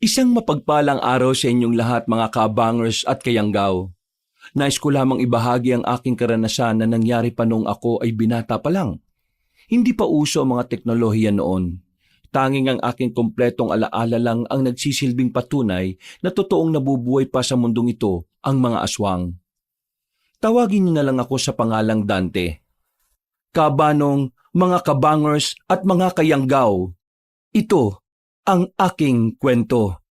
Isang mapagpalang araw sa inyong lahat mga kabangers at kayanggaw. Nais ko lamang ibahagi ang aking karanasan na nangyari pa noong ako ay binata pa lang. Hindi pa uso ang mga teknolohiya noon. Tanging ang aking kompletong alaala lang ang nagsisilbing patunay na totoong nabubuhay pa sa mundong ito ang mga aswang. Tawagin niyo na lang ako sa pangalang Dante. Kabanong, mga kabangers at mga kayanggaw, ito ang aking kwento.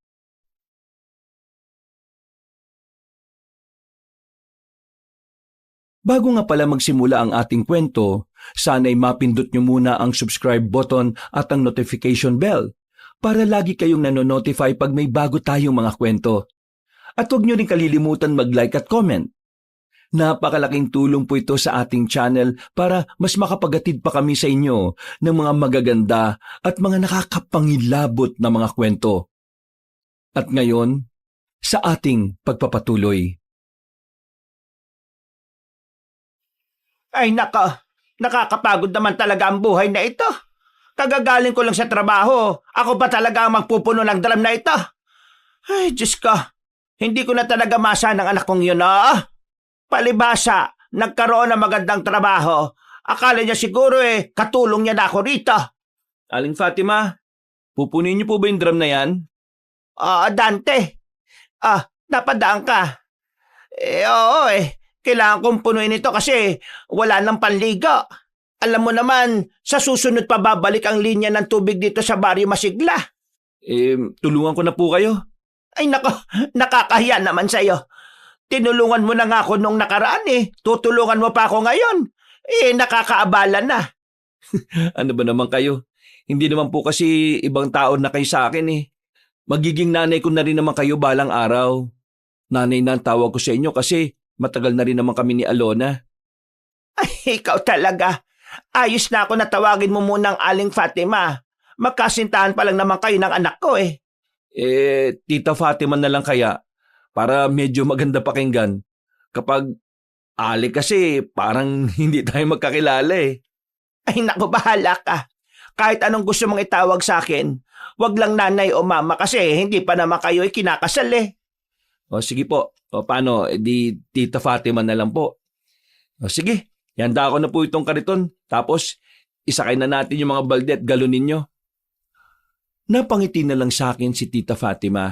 Bago nga pala magsimula ang ating kwento, sana'y mapindot nyo muna ang subscribe button at ang notification bell para lagi kayong nanonotify pag may bago tayong mga kwento. At huwag nyo rin kalilimutan mag-like at comment. Napakalaking tulong po ito sa ating channel para mas makapagatid pa kami sa inyo ng mga magaganda at mga nakakapangilabot na mga kwento. At ngayon, sa ating pagpapatuloy. Ay naka, nakakapagod naman talaga ang buhay na ito. Kagagaling ko lang sa trabaho. Ako pa talaga ang magpupuno ng drum na ito. Ay, Diyos ko. Hindi ko na talaga masa ng anak kong yun, Palibasa, nagkaroon ng magandang trabaho. Akala niya siguro katulong niya na ako rito. Aling Fatima, pupunin niyo po ba yung drum na yan? Dante. Napadaan ka. Oo Kailangan kong punuin ito kasi wala nang panligo. Alam mo naman, sa susunod pa babalik ang linya ng tubig dito sa Baryo Masigla. Tulungan ko na po kayo. Ay nako, nakakahiya naman sa'yo. Tinulungan mo na nga ako nung nakaraan Tutulungan mo pa ako ngayon. Nakakaabala na. Ano ba naman kayo? Hindi naman po kasi ibang tao na kayo sa akin Magiging nanay ko na rin naman kayo balang araw. Nanay na ang tawag ko sa inyo kasi matagal na rin naman kami ni Alona. Ay, ikaw talaga. Ayos na ako na tawagin mo munang Aling Fatima. Magkasintahan pa lang naman kayo ng anak ko Tita Fatima na lang kaya para medyo maganda pakinggan. Kapag Ali kasi parang hindi tayo magkakilala Ay, naku, bahala ka. Kahit anong gusto mong itawag sa akin, wag lang nanay o mama kasi hindi pa naman kayo kinakasal O sige po. O paano, di Tita Fatima na lang po. O sige, handa ko na po itong kariton. Tapos, isakay na natin yung mga balde at galon ninyo. Napangiti na lang sa akin si Tita Fatima.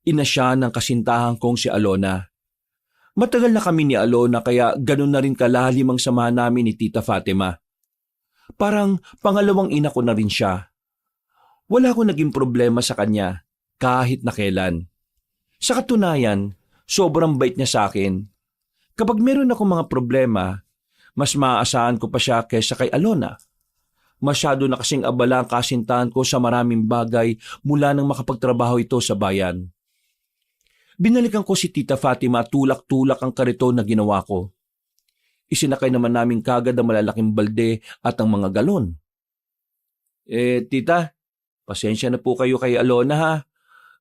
Ina siya ng kasintahan kong si Alona. Matagal na kami ni Alona kaya ganun na rin kalalim ang samahan namin ni Tita Fatima. Parang pangalawang ina ko na rin siya. Wala akong naging problema sa kanya kahit na kailan. Sa katunayan, sobrang bait niya sa akin. Kapag meron akong mga problema, mas maaasahan ko pa siya kaysa kay Alona. Masyado na kasing abala ang kasintahan ko sa maraming bagay mula nang makapagtrabaho ito sa bayan. Binalikan ko si Tita Fatima tulak-tulak ang kariton na ginawa ko. Isinakay naman namin kagad ang malalaking balde at ang mga galon. Tita, pasensya na po kayo kay Alona ha.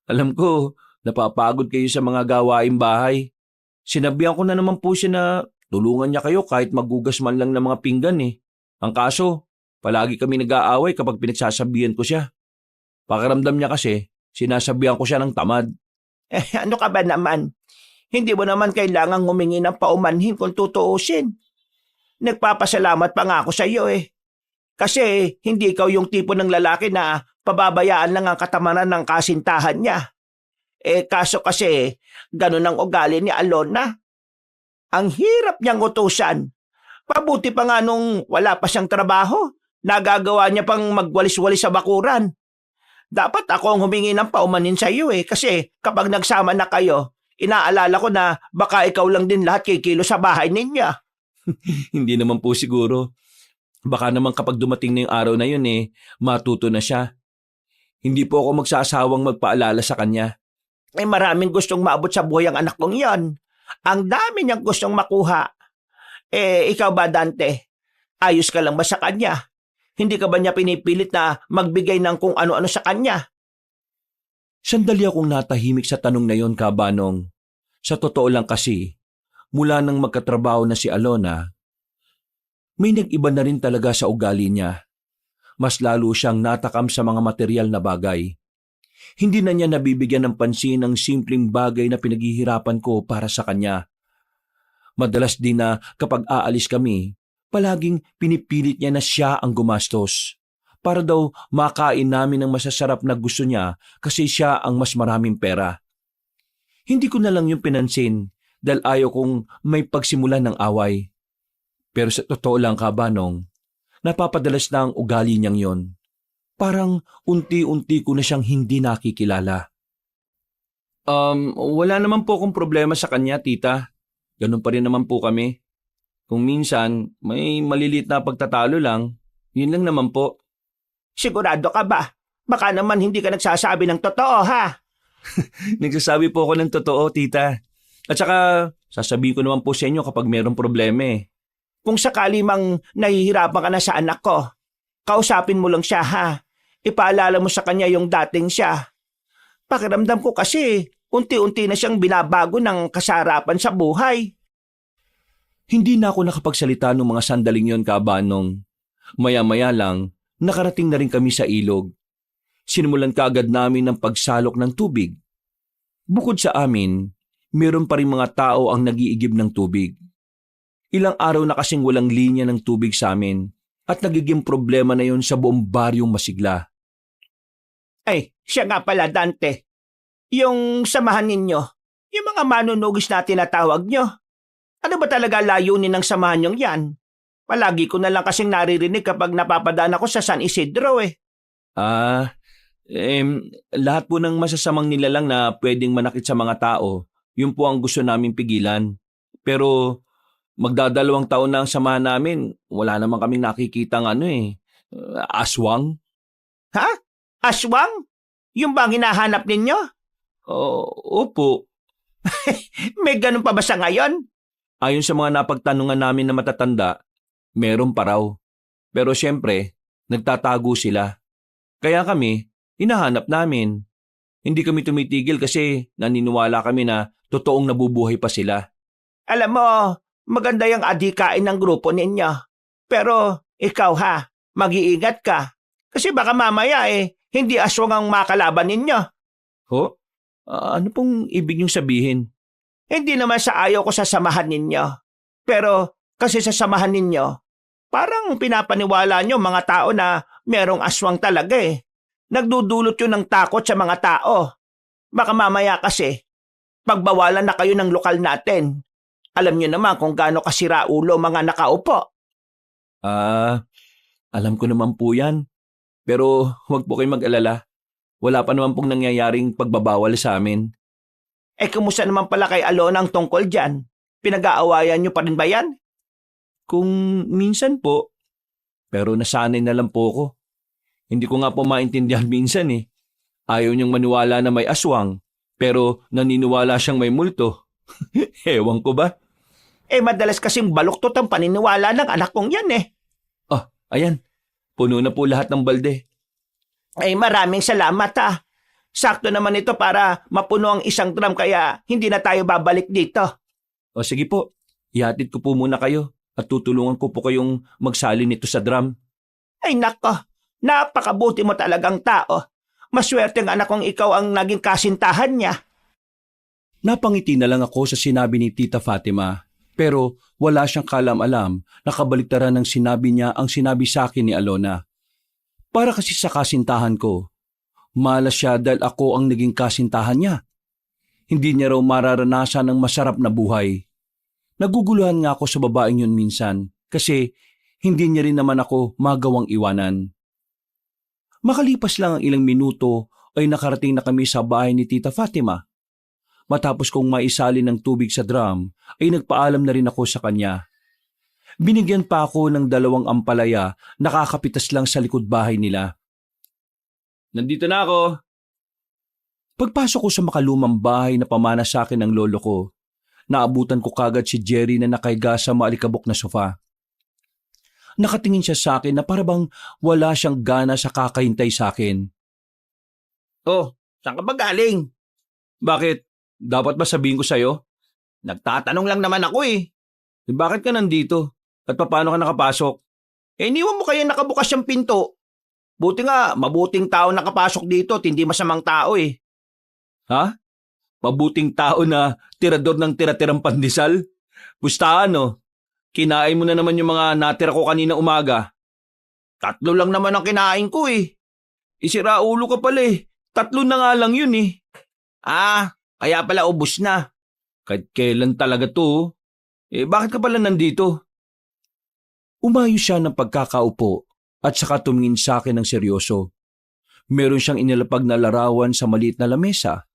Alam ko, napapagod kayo sa mga gawaing bahay. Sinabihan ko na naman po siya na tulungan niya kayo kahit magugas man lang ng mga pinggan Ang kaso, palagi kami nag-aaway kapag pinagsasabihan ko siya. Pakiramdam niya kasi, sinasabihan ko siya ng tamad. Ano ka ba naman? Hindi mo naman kailangang humingi ng paumanhin kung tutuusin. Nagpapasalamat pa nga ako sa iyo Kasi hindi ikaw yung tipo ng lalaki na pababayaan lang ang katamaran ng kasintahan niya. Kaso kasi, ganun ang ugali ni Alona. Ang hirap niyang utusan. Pabuti pa nga nung wala pa siyang trabaho. Nagagawa niya pang magwalis-walis sa bakuran. Dapat ako ang humingi ng paumanin sa iyo kasi kapag nagsama na kayo, inaalala ko na baka ikaw lang din lahat kikilo sa bahay ninyo. Hindi naman po siguro. Baka naman kapag dumating na yung araw na yun matuto na siya. Hindi po ako magsasawang magpaalala sa kanya. Maraming gustong maabot sa buhay ang anak kong yon. Ang dami niyang gustong makuha. Ikaw ba, Dante? Ayos ka lang ba sa kanya? Hindi ka ba niya pinipilit na magbigay ng kung ano-ano sa kanya? Sandali akong natahimik sa tanong na yon, Kabanong. Sa totoo lang kasi, mula nang magkatrabaho na si Alona, may nag-iba na rin talaga sa ugali niya. Mas lalo siyang natakam sa mga material na bagay. Hindi na niya nabibigyan ng pansin ang simpleng bagay na pinaghihirapan ko para sa kanya. Madalas din na kapag aalis kami, palaging pinipilit niya na siya ang gumastos. Para daw makain namin ng masasarap na gusto niya kasi siya ang mas maraming pera. Hindi ko na lang yung pinansin dahil ayaw kong may pagsimulan ng away. Pero sa totoo lang, Kabanong, napapadalas na ang ugali niyang yon. Parang unti-unti ko na siyang hindi nakikilala. Wala naman po akong problema sa kanya, tita. Ganun pa rin naman po kami. Kung minsan, may maliliit na pagtatalo lang, yun lang naman po. Sigurado ka ba? Baka naman hindi ka nagsasabi ng totoo, ha? Nagsasabi po ako ng totoo, tita. At saka, sasabihin ko naman po sa inyo kapag mayroong problema eh. Kung sakali mang nahihirapan ka na sa anak ko, kausapin mo lang siya, ha? Ipaalala mo sa kanya yung dating siya. Pakiramdam ko kasi, unti-unti na siyang binabago ng kasarapan sa buhay. Hindi na ako nakapagsalita ng mga sandaling yon, Kabanong. Maya-maya lang, nakarating na rin kami sa ilog. Sinimulan kaagad namin ang pagsalok ng tubig. Bukod sa amin, meron pa rin mga tao ang nag-iigib ng tubig. Ilang araw na kasing walang linya ng tubig sa amin at nagiging problema na yon sa buong baryong Masigla. Ay, siya nga pala, Dante. Yung samahan ninyo, yung mga manunugis na tinatawag nyo. Ano ba talaga layunin ng samahan nyong yan? Palagi ko na lang kasing naririnig kapag napapadaan ako sa San Isidro eh. Lahat po ng masasamang nilalang na pwedeng manakit sa mga tao, yun po ang gusto naming pigilan. Pero magdadalawang taon na ang samahan namin, wala naman kaming nakikitang aswang. Ha? Aswang? Yung bang hinahanap ninyo? Opo. May ganun pa ba sa ngayon? Ayon sa mga napagtanungan namin na matatanda, meron pa raw. Pero siyempre, nagtatago sila. Kaya kami, hinahanap namin. Hindi kami tumitigil kasi naniniwala kami na totoong nabubuhay pa sila. Alam mo, maganda yung adhikain ng grupo ninyo. Pero ikaw ha, mag-iingat ka. Kasi baka mamaya hindi aswang ang makalaban ninyo. Ho? Ano pong ibig niyong sabihin? Hindi naman sa ayaw ko sa samahan ninyo. Pero kasi sa samahan ninyo, parang pinapaniwala nyo mga tao na merong aswang talaga eh. Nagdudulot yun ng takot sa mga tao. Baka mamaya kasi, pagbawalan na kayo ng lokal natin. Alam nyo naman kung gaano kasira ulo mga nakaupo. Alam ko naman po yan. Pero huwag po kayong mag-alala. Wala pa naman pong nangyayaring pagbabawal sa amin. Kumusta naman pala kay Alona ang tungkol dyan? Pinag-aawayan nyo pa rin ba yan? Kung minsan po. Pero nasanay na lang po ako. Hindi ko nga po maintindihan minsan eh. Ayaw niyang maniwala na may aswang, pero naniniwala siyang may multo. Ewan ko ba? Madalas kasing baluktot ang paniniwala ng anak kong yan eh. Ayan. Puno na po lahat ng balde. Maraming salamat ha. Sakto naman ito para mapuno ang isang drum kaya hindi na tayo babalik dito. Sige po. Ihatid ko po muna kayo at tutulungan ko po kayong magsali nito sa drum. Ay nako, napakabuti mo talagang tao. Maswerteng anak kong ikaw ang naging kasintahan niya. Napangiti na lang ako sa sinabi ni Tita Fatima, pero wala siyang kalam-alam na kabaliktaran ng sinabi niya ang sinabi sa akin ni Alona. Para kasi sa kasintahan ko, malas siya dahil ako ang naging kasintahan niya. Hindi niya raw mararanasan ng masarap na buhay. Naguguluhan nga ako sa babaeng yun minsan kasi hindi niya rin naman ako magawang iwanan. Makalipas lang ang ilang minuto ay nakarating na kami sa bahay ni Tita Fatima. Matapos kong maisali ng tubig sa drum ay nagpaalam na rin ako sa kanya. Binigyan pa ako ng 2 ampalaya na kakapitas lang sa likod bahay nila. Nandito na ako. Pagpasok ko sa makalumang bahay na pamana sa akin ng lolo ko, naabutan ko kagad si Jerry na nakahiga sa maalikabok na sofa. Nakatingin siya sa akin na parabang wala siyang gana sa kakahintay sa akin. Saan ka ba galing? Bakit? Dapat ba sabihin ko sa'yo? Nagtatanong lang naman ako eh. Bakit ka nandito? At paano ka nakapasok? Iniwan mo kaya nakabukas yung pinto. Buti nga, mabuting tao nakapasok dito at hindi masamang tao eh. Ha? Mabuting tao na tirador ng tira-tirang pandesal? Pustahan no? Kinain mo na naman yung mga natira ko kanina umaga. 3 lang naman ang kinain ko eh. Isira ulo ka pala eh. 3 na nga lang yun eh. Kaya pala ubos na. Kahit kailan talaga to. Bakit ka pala nandito? Umayo siya ng pagkakaupo at saka tumingin sa akin ng seryoso. Meron siyang inilapag na larawan sa maliit na lamesa.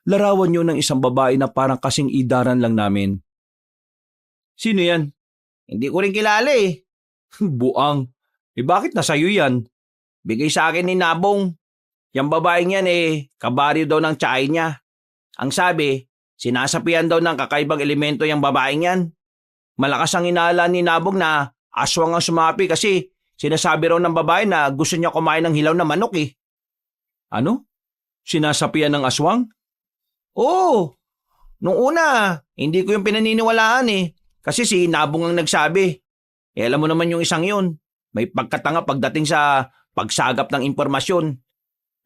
Larawan yun ng isang babae na parang kasing idaran lang namin. Sino yan? Hindi ko rin kilala eh. Buang. Bakit nasa'yo yan? Bigay sa akin ni Nabong. Yang babaeng yan kabaryo daw ng tiyahin niya. Ang sabi, sinasapian daw ng kakaibang elemento yung babaeng yan. Malakas ang inaala ni Nabong na aswang ang sumapi kasi sinasabi raw ng babae na gusto niya kumain ng hilaw na manok eh. Ano? Sinasapian ng aswang? Oo. Nung una, hindi ko yung pinaniniwalaan eh. Kasi si Nabong ang nagsabi. Alam mo naman yung isang yun. May pagkatanga pagdating sa pagsagap ng impormasyon.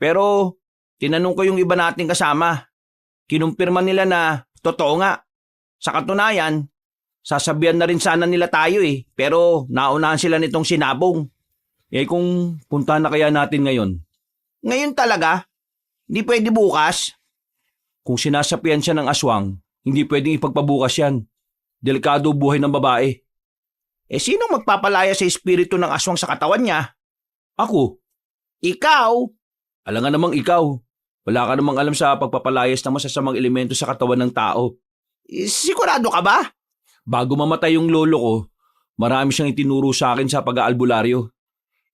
Pero tinanong ko yung iba nating kasama. Kinumpirma nila na totoo nga. Sa katunayan, sasabihan na rin sana nila tayo eh. Pero naunahan sila nitong sinabong. Kung punta na kaya natin ngayon? Ngayon talaga? Hindi pwede bukas? Kung sinasapian siya ng aswang, hindi pwedeng ipagpabukas yan. Delikado buhay ng babae. Sino magpapalaya sa espiritu ng aswang sa katawan niya? Ako. Ikaw? Alangan namang ikaw. Wala ka namang alam sa pagpapalayas ng masasamang elemento sa katawan ng tao. Sigurado ka ba? Bago mamatay yung lolo ko, marami siyang itinuro sa akin sa pag-aalbularyo.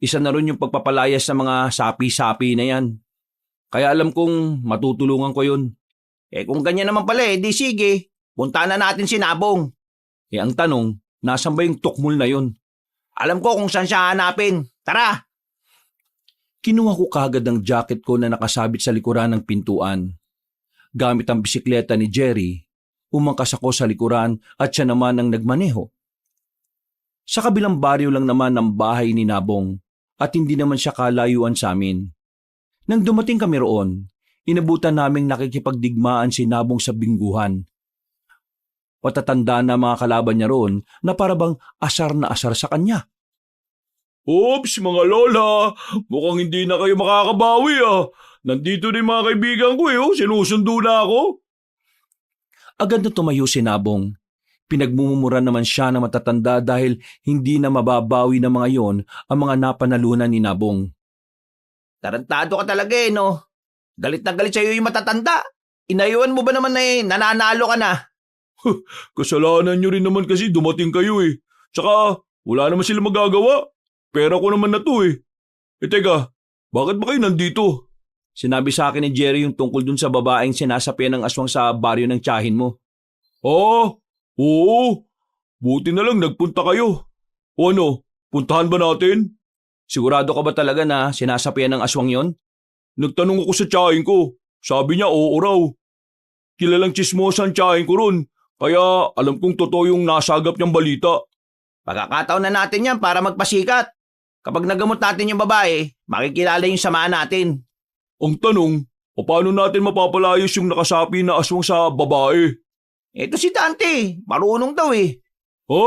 Isa na rin yung pagpapalayas sa mga sapi-sapi na yan. Kaya alam kong matutulungan ko yun. Kung ganyan naman pala di sige. Punta na natin si Nabong. Ang tanong, nasan ba yung tukmul na yun? Alam ko kung saan siya hanapin. Tara! Kinuha ko kagad ang jacket ko na nakasabit sa likuran ng pintuan. Gamit ang bisikleta ni Jerry, umangkas ako sa likuran at siya naman ang nagmaneho. Sa kabilang baryo lang naman ang bahay ni Nabong at hindi naman siya kalayuan sa amin. Nang dumating kami roon, inabutan naming nakikipagdigmaan si Nabong sa bingguhan. Patatanda na mga kalaban niya roon na parabang asar na asar sa kanya. Oops, mga lola, mukhang hindi na kayo makakabawi ah. Nandito din mga kaibigan ko sinusundo na ako. Agad na tumayo si Nabong. Pinagmumura naman siya na matatanda dahil hindi na mababawi ng mga yon ang mga napanalunan ni Nabong. Tarantado ka talaga no? Galit na galit sa'yo yung matatanda. Inayuan mo ba naman na nananalo ka na? Kasalanan nyo rin naman kasi dumating kayo eh. Tsaka wala naman sila magagawa. Pera ko naman na to eh. Teka, bakit ba kayo nandito? Sinabi sa akin ni Jerry yung tungkol dun sa babaeng sinasapian ng aswang sa baryo ng tiyahin mo. Oo. Buti na lang nagpunta kayo. O ano, puntahan ba natin? Sigurado ka ba talaga na sinasapian ng aswang yon? Nagtanong ako sa tiyahin ko. Sabi niya oo raw. Kilalang chismosa ang tiyahin ko ron. Kaya alam kong totoo yung nasagap niyang balita. Pagkakataon na natin yan para magpasikat. Kapag nagamot natin yung babae, makikilala yung samaan natin. Ang tanong, paano natin mapapalayos yung nakasapi na aswang sa babae? Ito si Tante, marunong daw eh. Ha?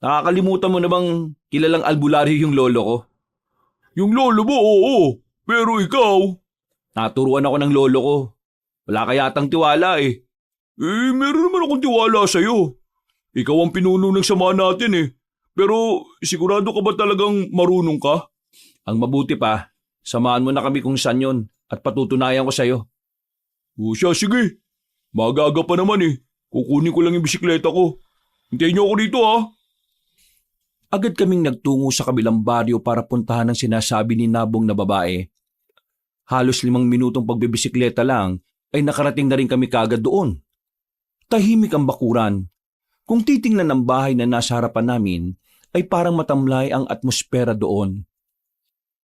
Nakakalimutan mo na bang kilalang albularyo yung lolo ko? Yung lolo mo, oo. Pero ikaw? Naturuan ako ng lolo ko. Wala ka yatang tiwala eh. Meron naman akong tiwala sa'yo. Ikaw ang pinuno ng samahan natin eh. Pero sigurado ka ba talagang marunong ka? Ang mabuti pa, samahan mo na kami kung saan yun at patutunayan ko sa'yo. O siya, sige. Magaga pa naman eh. Kukunin ko lang yung bisikleta ko. Hintayin niyo ako dito ha. Agad kaming nagtungo sa kabilang baryo para puntahan ang sinasabi ni Nabong na babae. Halos 5 minutong pagbibisikleta lang ay nakarating na rin kami kagad doon. Tahimik ang bakuran. Kung titingnan ang bahay na nasa harapan namin, ay parang matamlay ang atmosfera doon.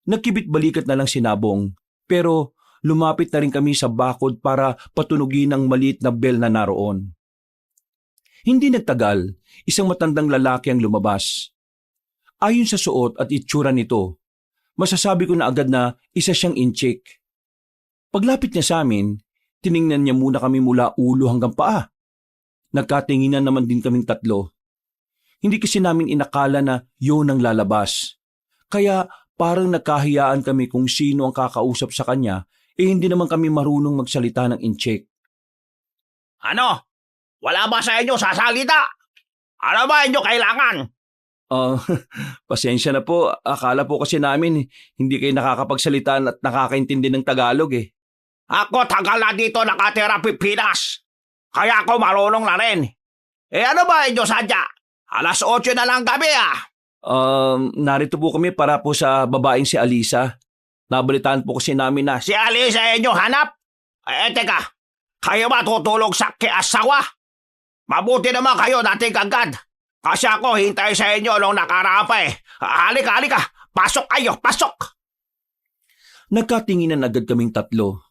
Nagkibit-balikat na lang si Nabong, pero lumapit na rin kami sa bakod para patunugin ang maliit na bell na naroon. Hindi nagtagal, isang matandang lalaki ang lumabas. Ayon sa suot at itsura nito, masasabi ko na agad na isa siyang inchik. Paglapit niya sa amin, tiningnan niya muna kami mula ulo hanggang paa. Nagkatinginan naman din kaming tatlo. Hindi kasi namin inakala na yun ang lalabas. Kaya parang nagkahiyaan kami kung sino ang kakausap sa kanya, hindi naman kami marunong magsalita ng inchik. Ano? Wala ba sa inyo sasalita? Ano ba inyo kailangan? Pasensya na po. Akala po kasi namin hindi kayo nakakapagsalita at nakakaintindi ng Tagalog eh. Ako tagal na dito nakatira Pilipinas. Kaya ako marunong na rin. Ano ba inyo sadya? 8:00 na lang gabi Narito po kami para po sa babaeng si Alisa. Nabalitaan po kasi namin na Si Alisa inyo hanap? Teka. Kayo ba tutulog sa asawa? Mabuti naman kayo nating agad. Kasi ako hintay sa inyo nung nakaraan pa eh. Halika. Pasok kayo, pasok. Nagkatinginan agad kaming tatlo.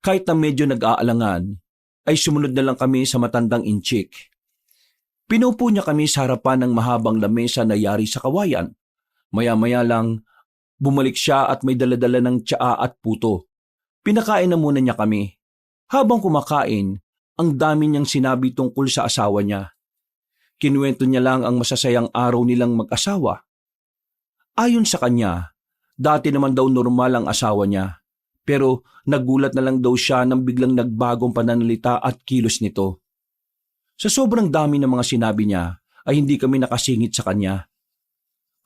Kahit na medyo nag-aalangan, ay sumunod na lang kami sa matandang inchik. Pinupo niya kami sa harapan ng mahabang lamesa na yari sa kawayan. Maya-maya lang, bumalik siya at may daladala ng tsaa at puto. Pinakain na muna niya kami. Habang kumakain, ang dami niyang sinabi tungkol sa asawa niya. Kinuwento niya lang ang masasayang araw nilang mag-asawa. Ayon sa kanya, dati naman daw normal ang asawa niya. Pero nagulat na lang daw siya nang biglang nagbagong pananalita at kilos nito. Sa sobrang dami ng mga sinabi niya, ay hindi kami nakasingit sa kanya.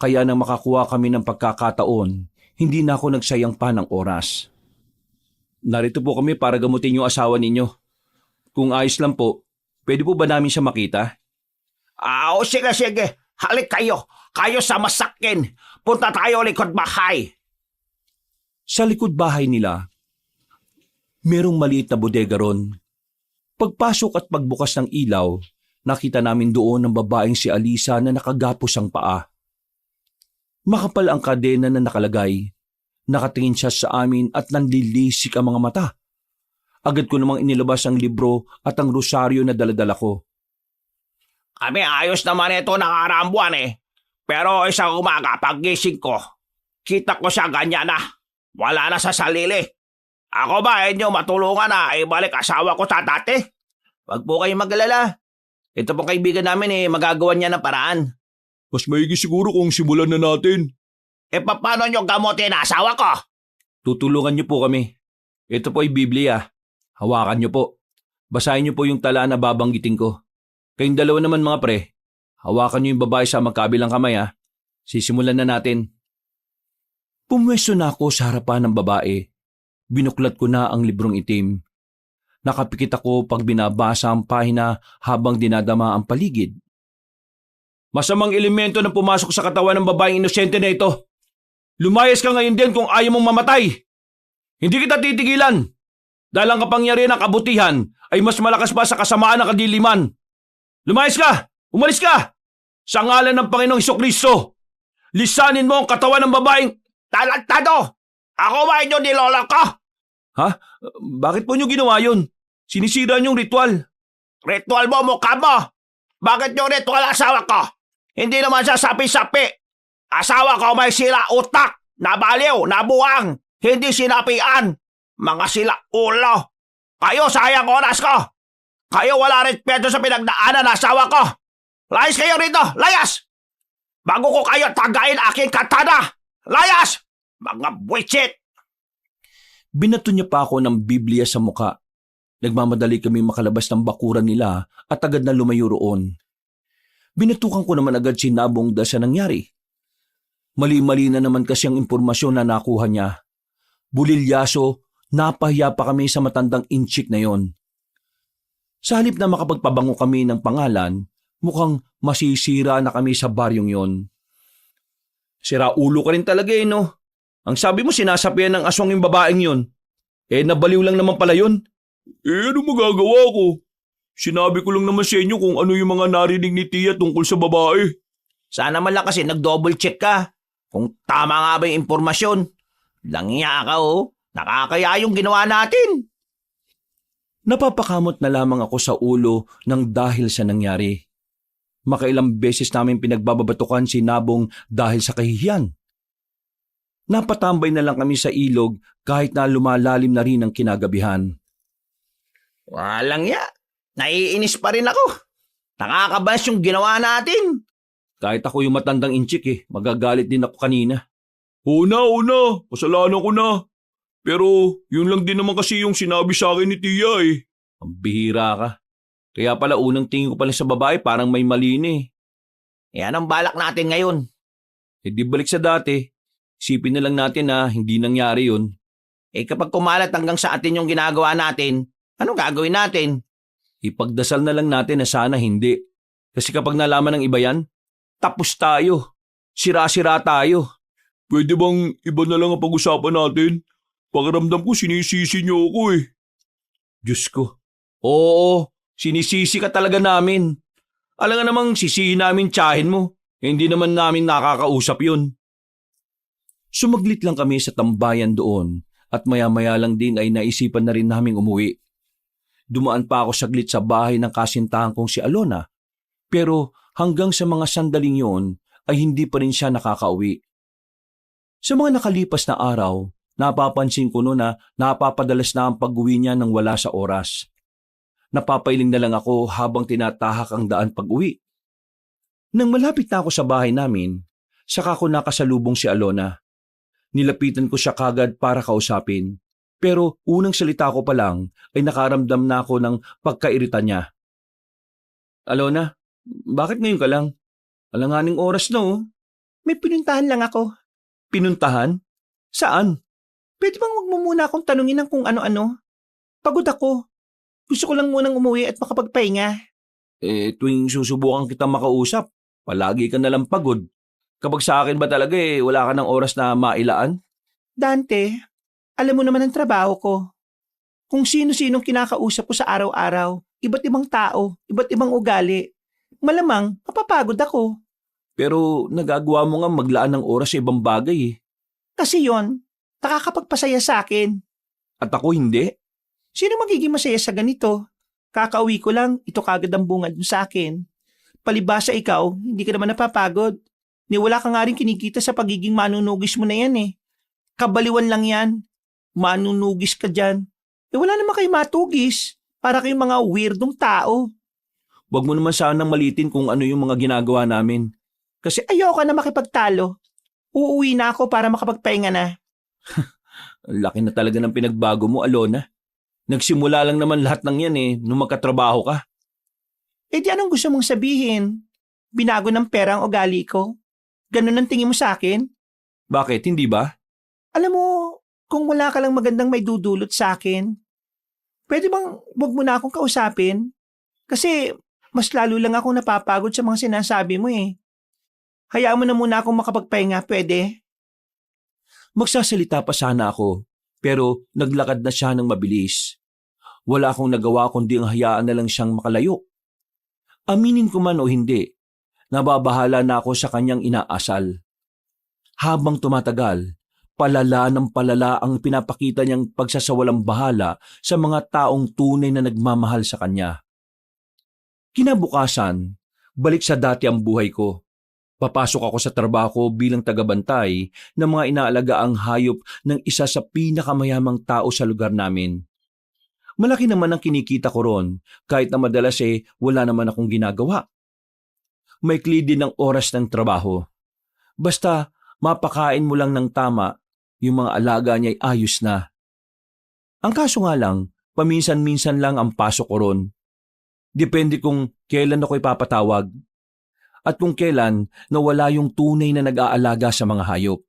Kaya nang makakuha kami ng pagkakataon, hindi na ako nagsayang pa ng oras. Narito po kami para gamutin yung asawa ninyo. Kung ayos lang po, pwede po ba namin siya makita? Sige. Halik kayo. Kayo sa masakin. Punta tayo likod bahay. Sa likod bahay nila, merong maliit na bodega ron. Pagpasok at pagbukas ng ilaw, nakita namin doon ang babaeng si Alisa na nakagapos ang paa. Makapal ang kadena na nakalagay. Nakatingin siya sa amin at nanlilisik ang mga mata. Agad ko namang inilabas ang libro at ang rosaryo na daladala ko. Kami ayos naman ito nakaraang buwan eh. Pero isang umaga paggising ko, kita ko siya ganyan na. Wala na sa sarili. Ako ba inyo matulungan na ibalik asawa ko sa dati? Wag po kayong mag-alala. Ito pong kaibigan namin magagawa niya ng paraan. Mas maigi siguro kung simulan na natin. Paano nyo gamutin ang asawa ko? Tutulungan niyo po kami. Ito po ay Biblia. Hawakan niyo po. Basahin niyo po yung tala na babanggitin ko. Kayong dalawa naman mga pre, hawakan niyo yung babae sa magkabilang kamay ha. Sisimulan na natin. Pumwesto na ako sa harapan ng babae. Binuklat ko na ang librong itim. Nakapikit ako pag binabasa ang pahina habang dinadama ang paligid. Masamang elemento na pumasok sa katawan ng babaeng inosente na ito. Lumayas ka ngayon din kung ayaw mong mamatay. Hindi kita titigilan. Dahil ang kapangyarihan ng kabutihan ay mas malakas pa sa kasamaan ng kadiliman. Lumayas ka! Umalis ka! Sa ngalan ng Panginoong Hesukristo, lisanin mo ang katawan ng babaeng Talantado! Ako ba inyo nilola ko? Ha? Bakit po niyo ginawa yun? Sinisira niyong ritual. Ritual mo mukha mo! Bakit yung ritual asawa ko? Hindi naman siya sapi-sapi. Asawa ko may sila utak, nabaliw, nabuang, hindi sinapian. Mga sila ulo. Kayo sayang oras ko. Kayo wala respeto sa pinagdaanan ng asawa ko. Layas kayo rito, layas! Bago ko kayo tagain aking katana. Layas! Mga buwisit! Binato niya pa ako ng Biblia sa muka. Nagmamadali kami makalabas ng bakuran nila at agad na lumayo roon. Binatukan ko naman agad si Nabong sa nangyari. Mali-mali na naman kasi ang impormasyon na nakuha niya. Bulilyaso, napahiya pa kami sa matandang inchik na yon. Sa halip na makapagpabango kami ng pangalan, mukhang masisira na kami sa baryong yon. Sira ulo ka rin talaga no? Ang sabi mo sinasapian ng aswang yung babaeng yon. Nabaliw lang naman pala yun. Ano magagawa ko? Sinabi ko lang naman sa inyo kung ano yung mga narinig ni Tia tungkol sa babae. Sana man lang kasi nag-double check ka. Kung tama nga ba yung impormasyon. Langya ka Nakakaya yung ginawa natin. Napapakamot na lamang ako sa ulo ng dahil sa nangyari. Makailang beses namin pinagbababatukan si Nabong dahil sa kahihiyan. Napatambay na lang kami sa ilog kahit na lumalalim na rin ang kinagabihan. Walang ya. Naiinis pa rin ako. Nakakabas yung ginawa natin. Kahit ako yung matandang inchik magagalit din ako kanina. Oo na. Kasalanan ko na. Pero yun lang din naman kasi yung sinabi sa akin ni Tia eh. Ang bihira ka. Kaya pala unang tingin ko pala sa babae parang may mali na eh. Yan ang balak natin ngayon. E di balik sa dati. Isipin na lang natin na hindi nangyari yun. Kapag kumalat hanggang sa atin yung ginagawa natin, anong gagawin natin? Ipagdasal na lang natin na sana hindi. Kasi kapag nalaman ng iba yan, tapos tayo. Sira-sira tayo. Pwede bang iba na lang ang pag-usapan natin? Pakiramdam ko sinisisi niyo ako eh. Diyos ko. Oo, sinisisi ka talaga namin. Alam nga namang sisihin namin tiyahin mo. Hindi naman namin nakakausap yun. Sumaglit lang kami sa tambayan doon at maya-maya lang din ay naisipan na rin naming umuwi. Dumaan pa ako saglit sa bahay ng kasintahan kong si Alona. Pero hanggang sa mga sandaling yon ay hindi pa rin siya nakakauwi. Sa mga nakalipas na araw, napapansin ko noon na napapadalas na ang pag-uwi niya nang wala sa oras. Napapailing na lang ako habang tinatahak ang daan pag-uwi. Nang malapit na ako sa bahay namin, saka ko nakasalubong si Alona. Nilapitan ko siya kagad para kausapin. Pero unang salita ko pa lang ay nakaramdam na ako ng pagkairita niya. Alona, bakit ngayon ka lang? Alanganing oras na oh. May pinuntahan lang ako. Pinuntahan? Saan? Pwede bang wag mo muna akong tanungin ng kung ano-ano? Pagod ako. Gusto ko lang munang umuwi at makapagpahinga. Tuwing susubukan kitang makausap, palagi ka nalang pagod. Kapag sa akin ba talaga wala ka ng oras na mailaan? Dante, alam mo naman ang trabaho ko. Kung sino-sinong kinakausap ko sa araw-araw, iba't ibang tao, iba't ibang ugali. Malamang, mapapagod ako. Pero nagagawa mo nga maglaan ng oras sa ibang bagay eh. Kasi yon, nakakapagpasaya sa akin. At ako hindi. Sino magiging masaya sa ganito? Kakauwi ko lang, ito kagad ang bungad mo sa akin. Palibasa ikaw, hindi ka naman napapagod. Ni wala ka nga rin kinikita sa pagiging manunugis mo na yan eh. Kabaliwan lang yan. Manunugis ka dyan. Wala naman kayo matugis. Para kayong mga weirdong tao. Huwag mo naman sanang malitin kung ano yung mga ginagawa namin. Kasi ayoko na makipagtalo. Uuwi na ako para makapagpahinga na. Ang laki na talaga ng pinagbago mo, Alona. Nagsimula lang naman lahat ng yan nung magkatrabaho ka. Di anong gusto mong sabihin? Binago ng pera ang ugali ko? Ganun ang tingin mo sa akin? Bakit, hindi ba? Alam mo, kung wala ka lang magandang may dudulot sa akin, pwede bang wag mo na akong kausapin? Kasi mas lalo lang akong napapagod sa mga sinasabi mo eh. Hayaan mo na muna akong makapagpahinga, pwede? Magsasalita pa sana ako, pero naglakad na siya ng mabilis. Wala akong nagawa kundi ang hayaan na lang siyang makalayo. Aminin ko man o hindi, nababahala na ako sa kanyang inaasal. Habang tumatagal, palala ng palala ang pinapakita niyang pagsasawalang bahala sa mga taong tunay na nagmamahal sa kanya. Kinabukasan, balik sa dati ang buhay ko. Papasok ako sa trabaho bilang tagabantay ng mga inaalagaang hayop ng isa sa pinakamayamang tao sa lugar namin. Malaki naman ang kinikita ko ron kahit na madalas wala naman akong ginagawa. Maikli din ang oras ng trabaho. Basta mapakain mo lang ng tama, yung mga alaga niya ay ayos na. Ang kaso nga lang, paminsan-minsan lang ang pasok ko ron. Depende kung kailan ako ipapatawag. At kung kailan nawala yung tunay na nag-aalaga sa mga hayop.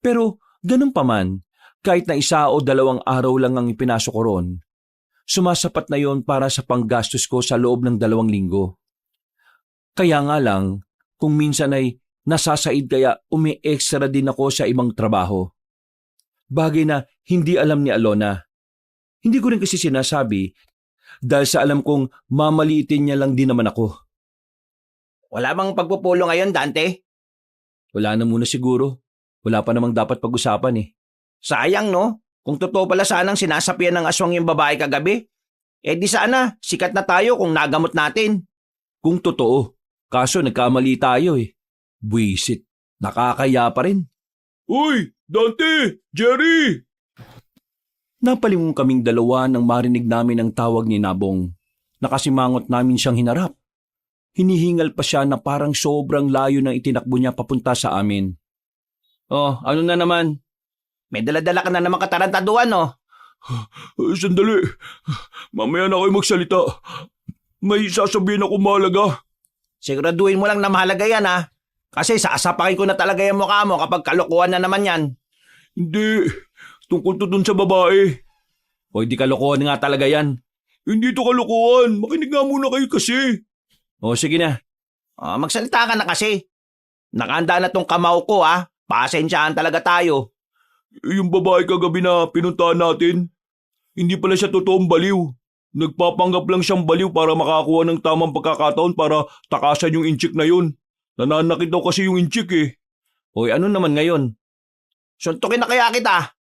Pero ganun pa man, kahit na 1 o 2 araw lang ang ipinasok ko ron, sumasapat na yon para sa panggastos ko sa loob ng 2 linggo. Kaya nga lang, kung minsan ay nasasaid kaya umi-extra din ako sa ibang trabaho. Bagay na hindi alam ni Alona. Hindi ko rin kasi sinasabi dahil sa alam kong mamaliitin niya lang din naman ako. Wala bang pagpupulo ngayon, Dante? Wala na muna siguro. Wala pa namang dapat pag-usapan eh. Sayang no? Kung totoo pala sanang sinasapian ng aswang yung babae kagabi, di sana sikat na tayo kung nagamot natin. Kung totoo, kaso nagkamali tayo eh. Buisit, nakakaya pa rin. Uy, Dante! Jerry! Napalingon kaming dalawa nang marinig namin ang tawag ni Nabong. Nakasimangot namin siyang hinarap. Hinihingal pa siya na parang sobrang layo ng itinakbo niya papunta sa amin. Oh, ano na naman? May daladala ka na naman katarantaduan, no? Sandali. Mamaya na kayo magsalita. May sasabihin ako mahalaga. Siguraduhin mo lang na mahalaga yan, ha? Kasi sasapakin ko na talaga yung mukha mo kapag kalokohan na naman yan. Hindi. Tungkol to dun sa babae. O di kalokohan nga talaga yan. Hindi to kalokohan. Makinig nga muna kayo kasi. O sige na. Magsalita ka na kasi. Nakahanda na tong kamao ko, ha? Pasensyahan talaga tayo. Yung babae kagabi na pinuntahan natin, hindi pala siya totoong baliw. Nagpapanggap lang siyang baliw para makakuha ng tamang pagkakataon para takasan yung inchik na yun. Nananakit daw kasi yung inchik eh. Hoy, ano naman ngayon? Suntukin na kaya kita.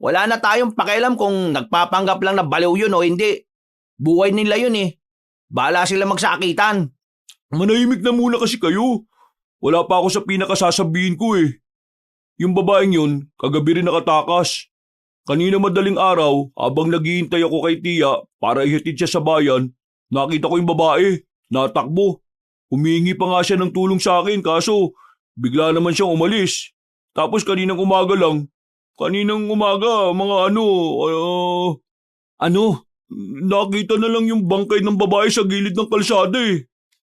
Wala na tayong pakialam kung nagpapanggap lang na baliw yun o hindi. Buhay nila yun eh. Bahala sila magsakitan. Manahimik na muna kasi kayo. Wala pa ako sa pinakasasabihin ko eh. Yung babaeng yun, kagabi rin nakatakas. Kanina madaling araw, habang naghihintay ako kay Tia para ihatid siya sa bayan, nakita ko yung babae, natakbo. Humingi pa nga siya ng tulong sa akin kaso bigla naman siyang umalis. Tapos kaninang umaga, mga Ano? nakita na lang yung bangkay ng babae sa gilid ng kalsada eh.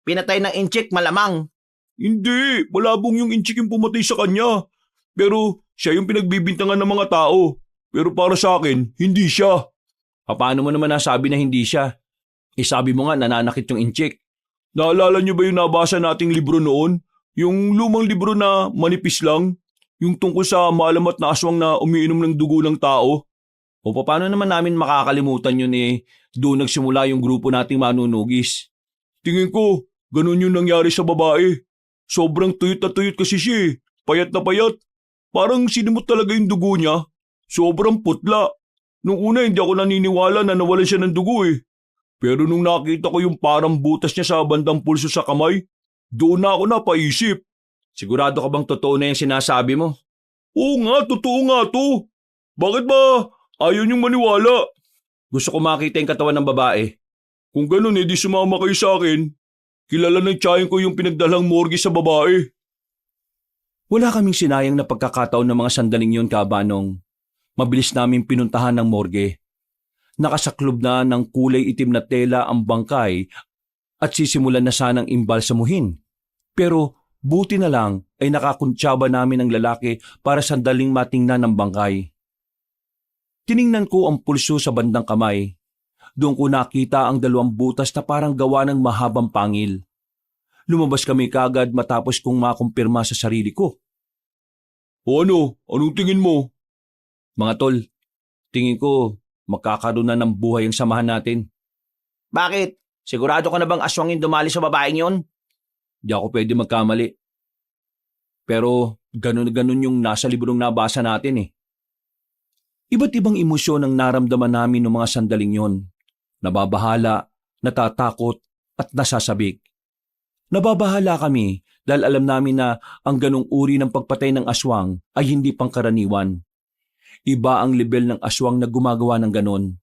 Pinatay ng inchik malamang. Hindi, malabong yung inchik yung pumatay sa kanya. Pero siya yung pinagbibintangan ng mga tao. Pero para sa akin, hindi siya. Paano mo naman nasabi na hindi siya? Sabi mo nga nananakit yung inchik. Naalala niyo ba yung nabasa nating libro noon? Yung lumang libro na manipis lang? Yung tungkol sa maalamat na aswang na umiinom ng dugo ng tao? O paano naman namin makakalimutan yun eh? Doon nagsimula yung grupo nating manunugis. Tingin ko, ganun yung nangyari sa babae. Sobrang tuyot na tuyot kasi siya eh. Payat na payat. Parang sinimot talaga yung dugo niya. Sobrang putla. Nung una hindi ako naniniwala na nawalan siya ng dugo eh. Pero nung nakita ko yung parang butas niya sa bandang pulso sa kamay, doon na ako napaisip. Sigurado ka bang totoo na yung sinasabi mo? Oo nga, totoo nga to. Bakit ba ayaw niyong maniwala? Gusto ko makita yung katawan ng babae. Kung ganun di sumama kayo sa akin. Kilala ng tiyahin ko yung pinagdalang morgue sa babae. Wala kaming sinayang na pagkakataon ng mga sandaling yun, Kabanong. Mabilis namin pinuntahan ng morgue. Nakasaklob na ng kulay itim na tela ang bangkay at sisimulan na sanang imbalsamuhin. Pero buti na lang ay nakakuntsaba namin ang lalaki para sandaling matingnan ang bangkay. Tiningnan ko ang pulso sa bandang kamay. Doon ko nakita ang 2 butas na parang gawa ng mahabang pangil. Lumabas kami kagad matapos kong makumpirma sa sarili ko. O ano? Anong tingin mo? Mga tol, tingin ko magkakaroon na ng buhay ang samahan natin. Bakit? Sigurado ka na bang aswang yung dumali sa babaeng yun? Di ako pwede magkamali. Pero ganun yung nasa librong nabasa natin eh. Iba't ibang emosyon ang naramdaman namin ng mga sandaling yon. Nababahala, natatakot at nasasabik. Nababahala kami dahil alam namin na ang ganong uri ng pagpatay ng aswang ay hindi pangkaraniwan. Iba ang level ng aswang na gumagawa ng ganon.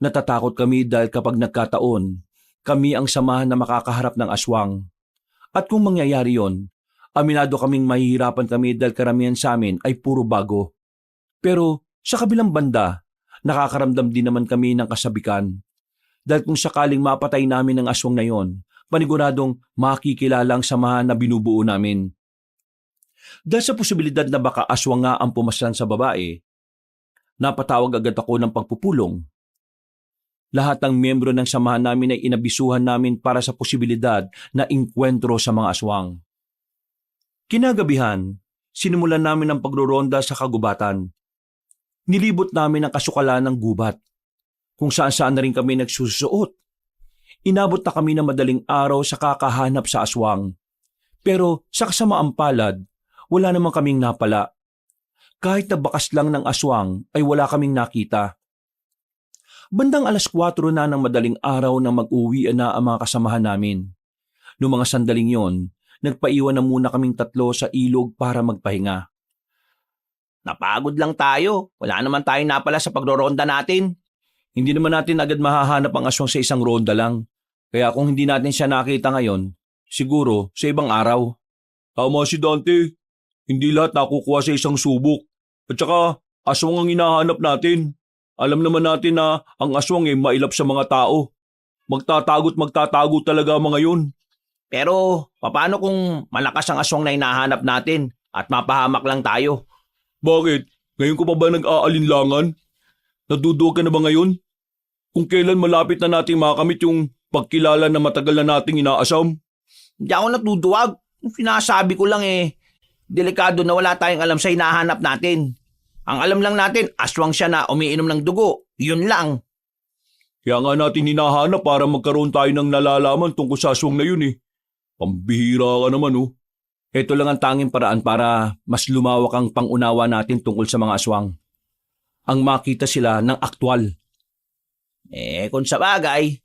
Natatakot kami dahil kapag nagkataon, kami ang samahan na makakaharap ng aswang. At kung mangyayari yon, aminado kaming mahihirapan kami dahil karamihan sa amin ay puro bago. Pero sa kabilang banda, nakakaramdam din naman kami ng kasabikan. Dahil kung sakaling mapatay namin ang aswang na yon, paniguradong makikilala ang samahan na binubuo namin. Dahil sa posibilidad na baka aswang nga ang pumaslan sa babae, napatawag agad ako ng pagpupulong. Lahat ng miyembro ng samahan namin ay inabisuhan namin para sa posibilidad na inkwentro sa mga aswang. Kinagabihan, sinimulan namin ang pagroronda sa kagubatan. Nilibot namin ang kasukalan ng gubat, kung saan-saan na rin kami nagsusuot. Inabot na kami ng madaling araw sa kakahanap sa aswang. Pero sa kasamaang palad, wala naman kaming napala. Kahit na bakas lang ng aswang ay wala kaming nakita. Bandang 4:00 na ng madaling araw nang mag-uwi na ang mga kasamahan namin. Noong mga sandaling yon, nagpaiwan na muna kaming 3 sa ilog para magpahinga. Napagod lang tayo. Wala naman tayong napala sa pagroronda natin. Hindi naman natin agad mahahanap ang aswang sa isang ronda lang. Kaya kung hindi natin siya nakita ngayon, siguro sa ibang araw. Tama si Dante. Hindi lahat nakukuha sa isang subok. At saka, aswang ang hinahanap natin. Alam naman natin na ang aswang ay mailap sa mga tao. Magtatago talaga ang mga yun. Pero paano kung malakas ang aswang na hinahanap natin at mapahamak lang tayo? Bakit? Ngayon ko pa ba nag-aalinlangan? Naduduwag ka na ba ngayon? Kung kailan malapit na nating makamit yung pagkilala na matagal na nating inaasam? Hindi ako natuduwag. Sinasabi ko lang delikado na wala tayong alam sa hinahanap natin. Ang alam lang natin, aswang siya na umiinom ng dugo. Yun lang. Kaya nga natin hinahanap para magkaroon tayo ng nalalaman tungkol sa aswang na yun eh. Pambihira ka naman oh. Ito lang ang tanging paraan para mas lumawak ang pangunawa natin tungkol sa mga aswang. Ang makita sila ng aktwal. Kung sa bagay,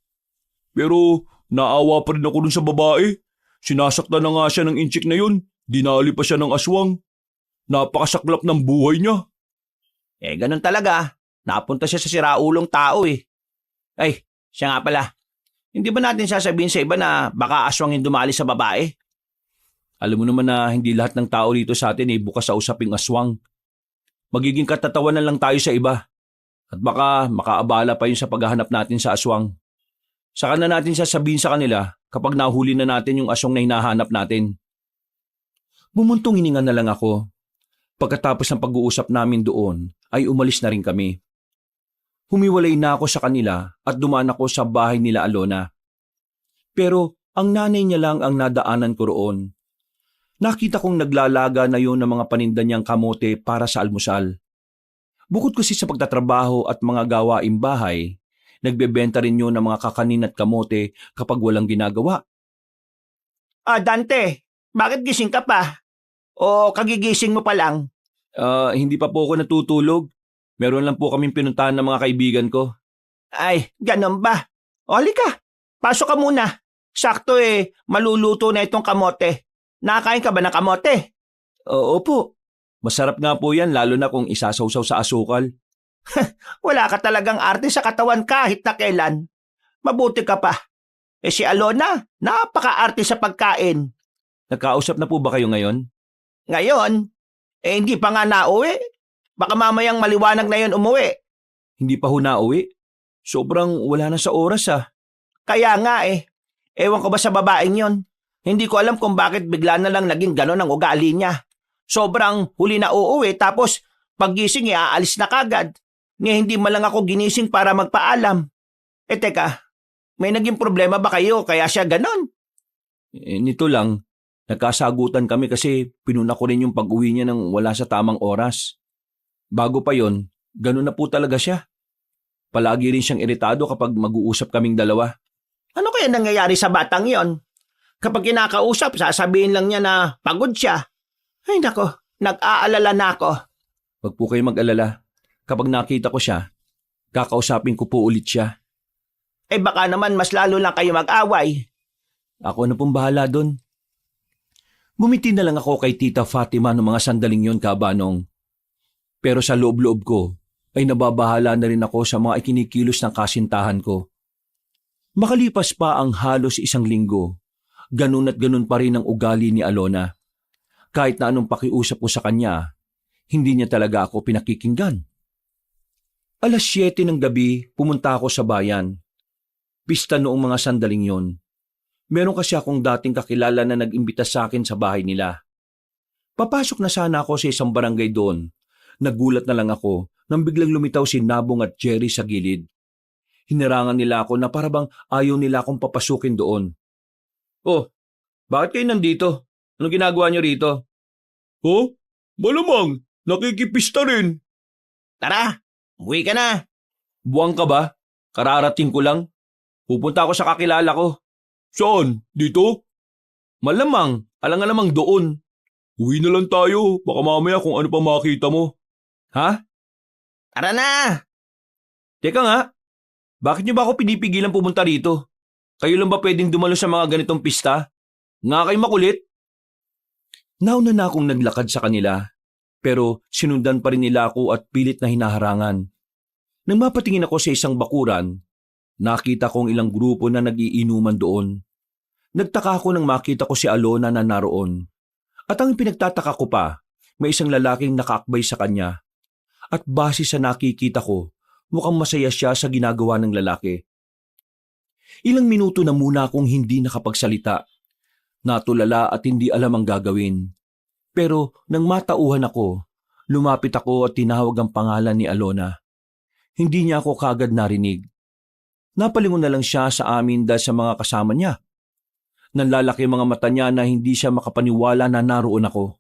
Pero naawa pa rin ako dun sa babae. Sinasaktan na nga siya ng inchik na yun. Dinali pa siya ng aswang. Napakasaklap ng buhay niya. ganun talaga. Napunta siya sa siraulong tao eh. Ay, siya nga pala. Hindi ba natin sasabihin sa iba na baka aswang yung dumali sa babae? Alam mo naman na hindi lahat ng tao rito sa atin ay bukas sa usaping aswang. Magiging katatawanan lang tayo sa iba. At baka makaabala pa yun sa paghahanap natin sa aswang. Saka na natin sasabihin sa kanila kapag nahuli na natin yung aswang na hinahanap natin. Bumuntong hininga na lang ako. Pagkatapos ng pag-uusap namin doon, ay umalis na rin kami. Humiwalay na ako sa kanila at dumaan ako sa bahay nila Alona. Pero ang nanay niya lang ang nadaanan ko roon. Nakita kong naglalaga na yun ng mga paninda niyang kamote para sa almusal. Bukod kasi sa pagtatrabaho at mga gawaing bahay, nagbebenta rin yun ng mga kakanin at kamote kapag walang ginagawa. Dante, bakit gising ka pa? O kagigising mo pa lang? Hindi pa po ako natutulog. Meron lang po kaming pinuntahan ng mga kaibigan ko. Ay, ganun ba? O halika, pasok ka muna. Sakto maluluto na itong kamote. Nakakain ka ba ng kamote? Oo po. Masarap nga po yan lalo na kung isasawsaw sa asukal. Wala ka talagang arte sa katawan kahit na kailan. Mabuti ka pa. Si Alona, napaka-arte sa pagkain. Nagkausap na po ba kayo ngayon? Ngayon, hindi pa nga nauwi. Baka mamayang maliwanag na yun umuwi. Hindi pa ho nauwi? Sobrang wala na sa oras Kaya nga ewan ko ba sa babaeng yon? Hindi ko alam kung bakit bigla na lang naging gano'n ang ugali niya. Sobrang huli na uuwi tapos paggising aalis na kagad. Hindi man lang ako ginising para magpaalam. Teka, may naging problema ba kayo kaya siya gano'n? Nito lang, nagkasagutan kami kasi pinuna ko rin yung pag-uwi niya nang wala sa tamang oras. Bago pa yon, gano'n na po talaga siya. Palagi rin siyang iritado kapag mag-uusap kaming dalawa. Ano kaya nangyayari sa batang yon? Kapag kinakausap, sasabihin lang niya na pagod siya. Ay nako, nag-aalala na ako. Wag po kayo mag-alala. Kapag nakita ko siya, kakausapin ko po ulit siya. Baka naman mas lalo lang kayo mag-away. Ako na pong bahala doon. Bumiti na lang ako kay Tita Fatima ng mga sandaling yon, Kabanong. Pero sa loob-loob ko, ay nababahala na rin ako sa mga ikinikilos ng kasintahan ko. Makalipas pa ang halos isang linggo, ganun at ganun pa rin ang ugali ni Alona. Kahit na anong pakiusap ko sa kanya, hindi niya talaga ako pinakikinggan. 7:00 ng gabi, pumunta ako sa bayan. Pista noong mga sandaling yon. Meron kasi akong dating kakilala na nag-imbita sa akin sa bahay nila. Papasok na sana ako sa isang barangay doon. Nagulat na lang ako nang biglang lumitaw si Nabong at Jerry sa gilid. Hinirangan nila ako na parabang ayaw nila akong papasukin doon. Oh, bakit kayo nandito? Anong ginagawa niyo rito? Oh? Malamang, nakikipista rin. Tara, umuwi ka na. Buwang ka ba? Kararating ko lang. Pupunta ako sa kakilala ko. Saan? Dito? Malamang, alang-alamang doon. Uwi na lang tayo. Baka mamaya kung ano pa makita mo. Ha? Tara na. Teka nga, bakit niyo ba ako pinipigilan pumunta rito? Kayo lang ba pwedeng dumalo sa mga ganitong pista? Nga kayo makulit? Nauna na akong naglakad sa kanila. Pero sinundan pa rin nila ako at pilit na hinaharangan. Nang mapatingin ako sa isang bakuran, nakita kong ilang grupo na nag-iinuman doon. Nagtaka ako nang makita ko si Alona na naroon. At ang pinagtataka ko pa, may isang lalaking nakaakbay sa kanya. At base sa nakikita ko, mukhang masaya siya sa ginagawa ng lalaki. Ilang minuto na muna akong hindi nakapagsalita. Natulala at hindi alam ang gagawin. Pero nang matauhan ako, lumapit ako at tinawag ang pangalan ni Alona. Hindi niya ako kagad narinig. Napalingon na lang siya sa amin dahil sa mga kasama niya. Nanlalaki ang mga mata niya na hindi siya makapaniwala na naroon ako.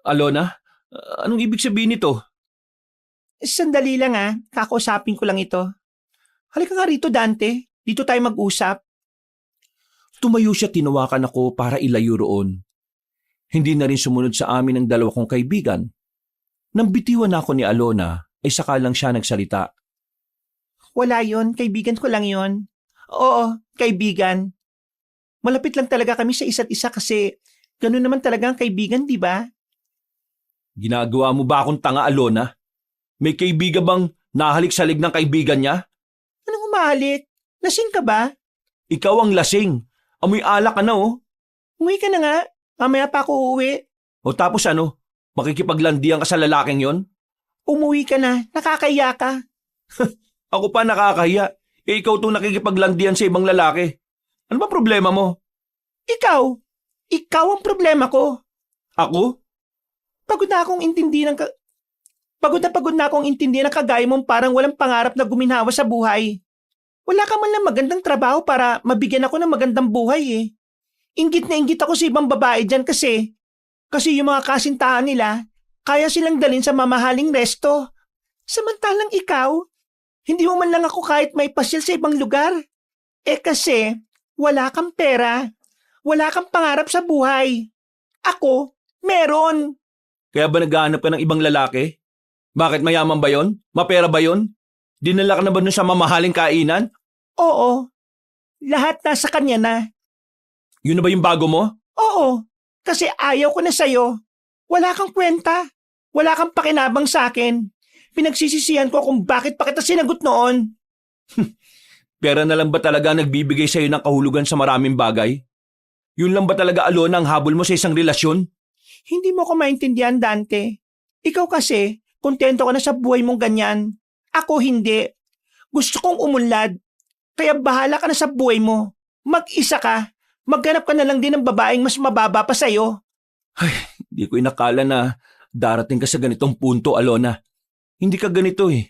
Alona, anong ibig sabihin nito? Sandali lang kakausapin ko lang ito. Halika nga rito, Dante. Dito tayo mag-usap. Tumayo siya, tinawakan ako para ilayo roon. Hindi na rin sumunod sa amin ang dalawa kong kaibigan. Nang bitiwan ako ni Alona, ay saka lang siya nagsalita. Wala yon, kaibigan ko lang yon. Oo, kaibigan. Malapit lang talaga kami sa isa't isa kasi gano'n naman talaga ang kaibigan, di ba? Ginagawa mo ba akong tanga, Alona? May kaibigan bang nahalik sa lig ng kaibigan niya? Anong umahalik? Lasing ka ba? Ikaw ang lasing. Amoy alak ka na oh. Umuwi ka na nga. Mamaya pa ako uuwi. O tapos ano? Makikipaglandian ka sa lalaking yon? Umuwi ka na. Nakakaya ka. Ako pa nakakahiya. Ikaw itong nakikipaglandian sa ibang lalaki. Ano ba problema mo? Ikaw. Ikaw ang problema ko. Ako? Pagod na akong intindihan ng kagaya mong parang walang pangarap na guminhawa sa buhay. Wala ka man lang magandang trabaho para mabigyan ako ng magandang buhay eh. Inggit na inggit ako sa ibang babae dyan kasi yung mga kasintahan nila, kaya silang dalhin sa mamahaling resto. Samantalang ikaw, hindi mo man lang ako kahit may pasyal sa ibang lugar. Kasi wala kang pera, wala kang pangarap sa buhay. Ako, meron. Kaya ba naghahanap ka ng ibang lalaki? Bakit mayaman ba yon? Mapera ba yon? Dinala ka na ba nun sa mamahaling kainan? Oo, lahat nasa kanya na. Yun na ba yung bago mo? Oo, kasi ayaw ko na sa'yo. Wala kang kwenta. Wala kang pakinabang sa akin. Pinagsisisihan ko kung bakit pa kita sinagot noon. Pera na lang ba talaga nagbibigay sa'yo ng kahulugan sa maraming bagay? Yun lang ba talaga, Alona, ang habol mo sa isang relasyon? Hindi mo ko maintindihan, Dante. Ikaw kasi, kontento ka na sa buhay mong ganyan. Ako hindi. Gusto kong umunlad. Kaya bahala ka na sa buhay mo. Mag-isa ka. Maghanap ka na lang din ng babaeng mas mababa pa sa'yo. Hindi ko inakala na darating ka sa ganitong punto, Alona. Hindi ka ganito eh.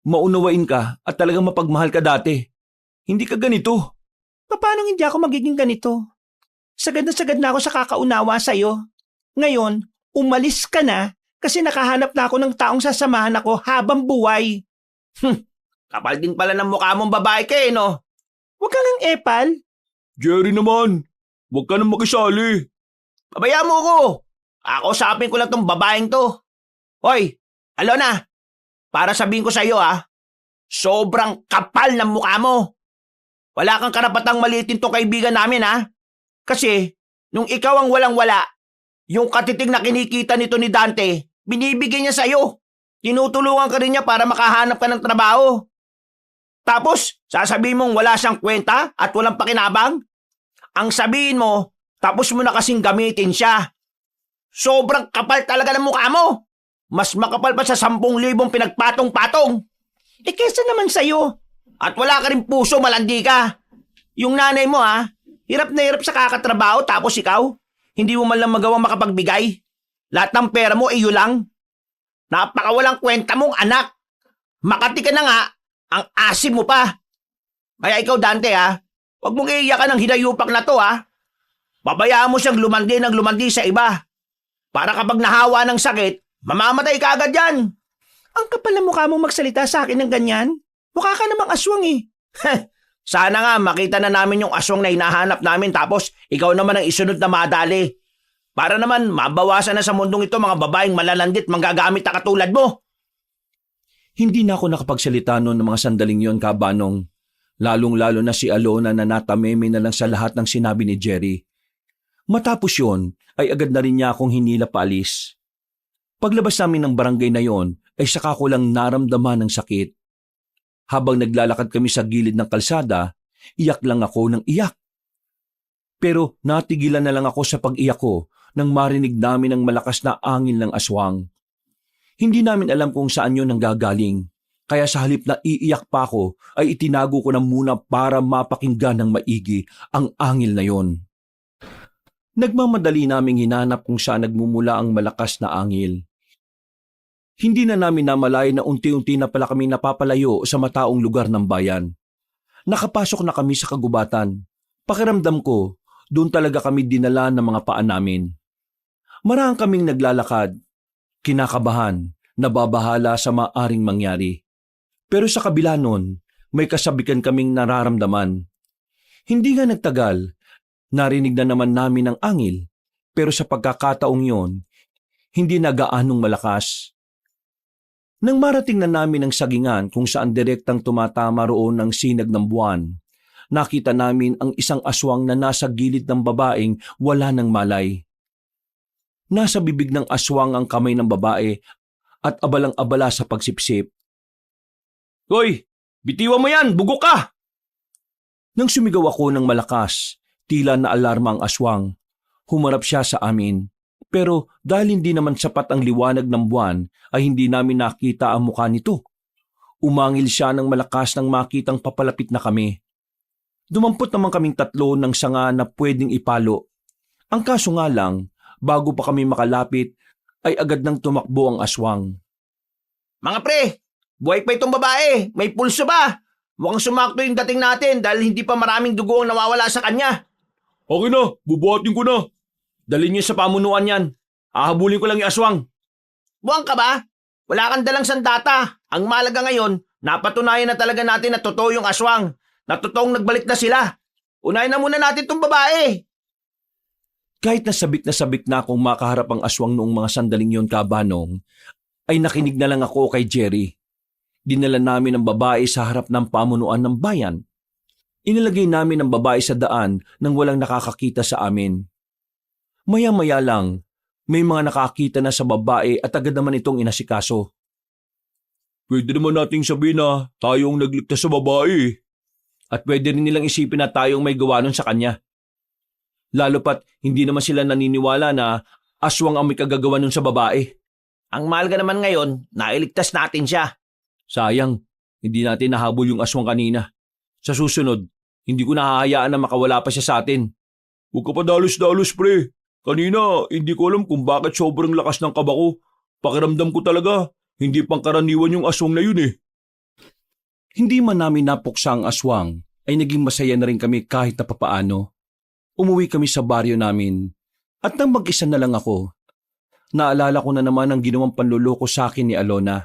Maunawain ka at talagang mapagmahal ka dati. Hindi ka ganito. Paano hindi ako magiging ganito? Sagad na ako sa kakaunawa sa'yo. Ngayon, umalis ka na kasi nakahanap na ako ng taong sasamahan ako habang buhay. Kapal din pala ng mukha mong babae ka no? Huwag kang ang epal. Jerry naman, huwag ka nang makisali. Pabayaan mo ko. Ako usapin ko lang tong babaeng to. Hoy, Alona, para sabihin ko sa'yo sobrang kapal ng mukha mo. Wala kang karapatang maliitin tong kaibigan namin Kasi, nung ikaw ang walang-wala, yung katiting na kinikita nito ni Dante, binibigyan niya sa'yo. Tinutulungan ka rin niya para makahanap ka ng trabaho. Tapos, sasabihin mong wala siyang kwenta at walang pakinabang? Ang sabihin mo, tapos mo na kasing gamitin siya. Sobrang kapal talaga ng mukha mo. Mas makapal pa sa 10,000 pinagpatong-patong. Kesa naman sa'yo. At wala ka rin puso, malandi ka. Yung nanay mo hirap na hirap sa kakatrabaho tapos ikaw, hindi mo man lang magawang makapagbigay. Lahat ng pera mo iyo lang. Napakawalang kwenta mong anak. Makati ka na nga, ang asim mo pa. Kaya ikaw, Dante, huwag mong iiyakan ng hinayupak na to, Babayaan mo siyang lumandi sa iba. Para kapag nahawa ng sakit, mamamatay ka agad yan. Ang kapal na mukha mong magsalita sa akin ng ganyan. Mukha ka namang aswang eh. Sana nga makita na namin yung aswang na hinahanap namin tapos ikaw naman ang isunod na madali. Para naman mabawasan na sa mundong ito mga babaeng malalandit manggagamit na katulad mo. Hindi na ako nakapagsalita noon ng mga sandaling yon, Kabanong. Lalong-lalo na si Alona na natameme na lang sa lahat ng sinabi ni Jerry. Matapos yon, ay agad na rin niya akong hinila paalis. Paglabas namin ng barangay na yon ay saka ko lang naramdaman ng sakit. Habang naglalakad kami sa gilid ng kalsada, iyak lang ako ng iyak. Pero natigilan na lang ako sa pag-iyak ko nang marinig namin ang malakas na angin ng aswang. Hindi namin alam kung saan yun nanggagaling, kaya sa halip na iiyak pa ako ay itinago ko na muna para mapakinggan ng maigi ang angil na yon. Nagmamadali naming hinanap kung saan nagmumula ang malakas na angil. Hindi na namin namalay na unti-unti na pala kami napapalayo sa mataong lugar ng bayan. Nakapasok na kami sa kagubatan. Pakiramdam ko, doon talaga kami dinala ng mga paa namin. Marahang kaming naglalakad, kinakabahan, nababahala sa maaring mangyari. Pero sa kabila nun, may kasabikan kaming nararamdaman. Hindi nga nagtagal, narinig na naman namin ang angil, pero sa pagkakataong yon, hindi na gaanong malakas. Nang marating na namin ang sagingan kung saan direktang tumatama roon ang sinag ng buwan, nakita namin ang isang aswang na nasa gilid ng babaeng wala ng malay. Nasa bibig ng aswang ang kamay ng babae at abalang-abala sa pagsipsip. Hoy, bitiwan mo yan, bugo ka! Nang sumigaw ako ng malakas, tila na alarma ang aswang. Humarap siya sa amin. Pero dahil hindi naman sapat ang liwanag ng buwan ay hindi namin nakita ang mukha nito. Umangil siya ng malakas nang makitang papalapit na kami. Dumampot naman kaming tatlo ng sanga na pwedeng ipalo. Ang kaso nga lang, bago pa kami makalapit ay agad nang tumakbo ang aswang. Mga pre, buhay pa itong babae. May pulso ba? Mukhang sumakto yung dating natin dahil hindi pa maraming dugo ang nawawala sa kanya. Okay na, bubuhatin ko na. Dalhin niyo sa pamunuan yan. Ahabulin ko lang yung aswang. Buwang ka ba? Wala kang dalang sandata. Ang malaga ngayon, napatunayan na talaga natin na totoo yung aswang. Na totoong nagbalik na sila. Unahin na muna natin itong babae. Kahit na sabik na akong makaharap ang aswang noong mga sandaling yon, Kabanong, ay nakinig na lang ako kay Jerry. Dinala namin ang babae sa harap ng pamunuan ng bayan. Inilagay namin ang babae sa daan nang walang nakakakita sa amin. Maya-maya lang, may mga nakakita na sa babae at agad naman itong inasikaso. Pwede naman nating sabihin na tayong nagligtas sa babae. At pwede rin nilang isipin na tayong may gawa nun sa kanya. Lalo pat hindi naman sila naniniwala na aswang ang may kagagawa nun sa babae. Ang mahalaga naman ngayon, nailigtas natin siya. Sayang, hindi natin nahabol yung aswang kanina. Sa susunod, hindi ko nahahayaan na makawala pa siya sa atin. Huwag ka pa dalos-dalos, pre. Kanina, hindi ko alam kung bakit sobrang lakas ng kaba ko. Pakiramdam ko talaga, hindi pangkaraniwan yung aswang na yun eh. Hindi man namin napuksa ang aswang, ay naging masaya na rin kami kahit na papaano. Umuwi kami sa baryo namin, at nang mag-isa na lang ako, naalala ko na naman ang ginawang panluloko sa akin ni Alona.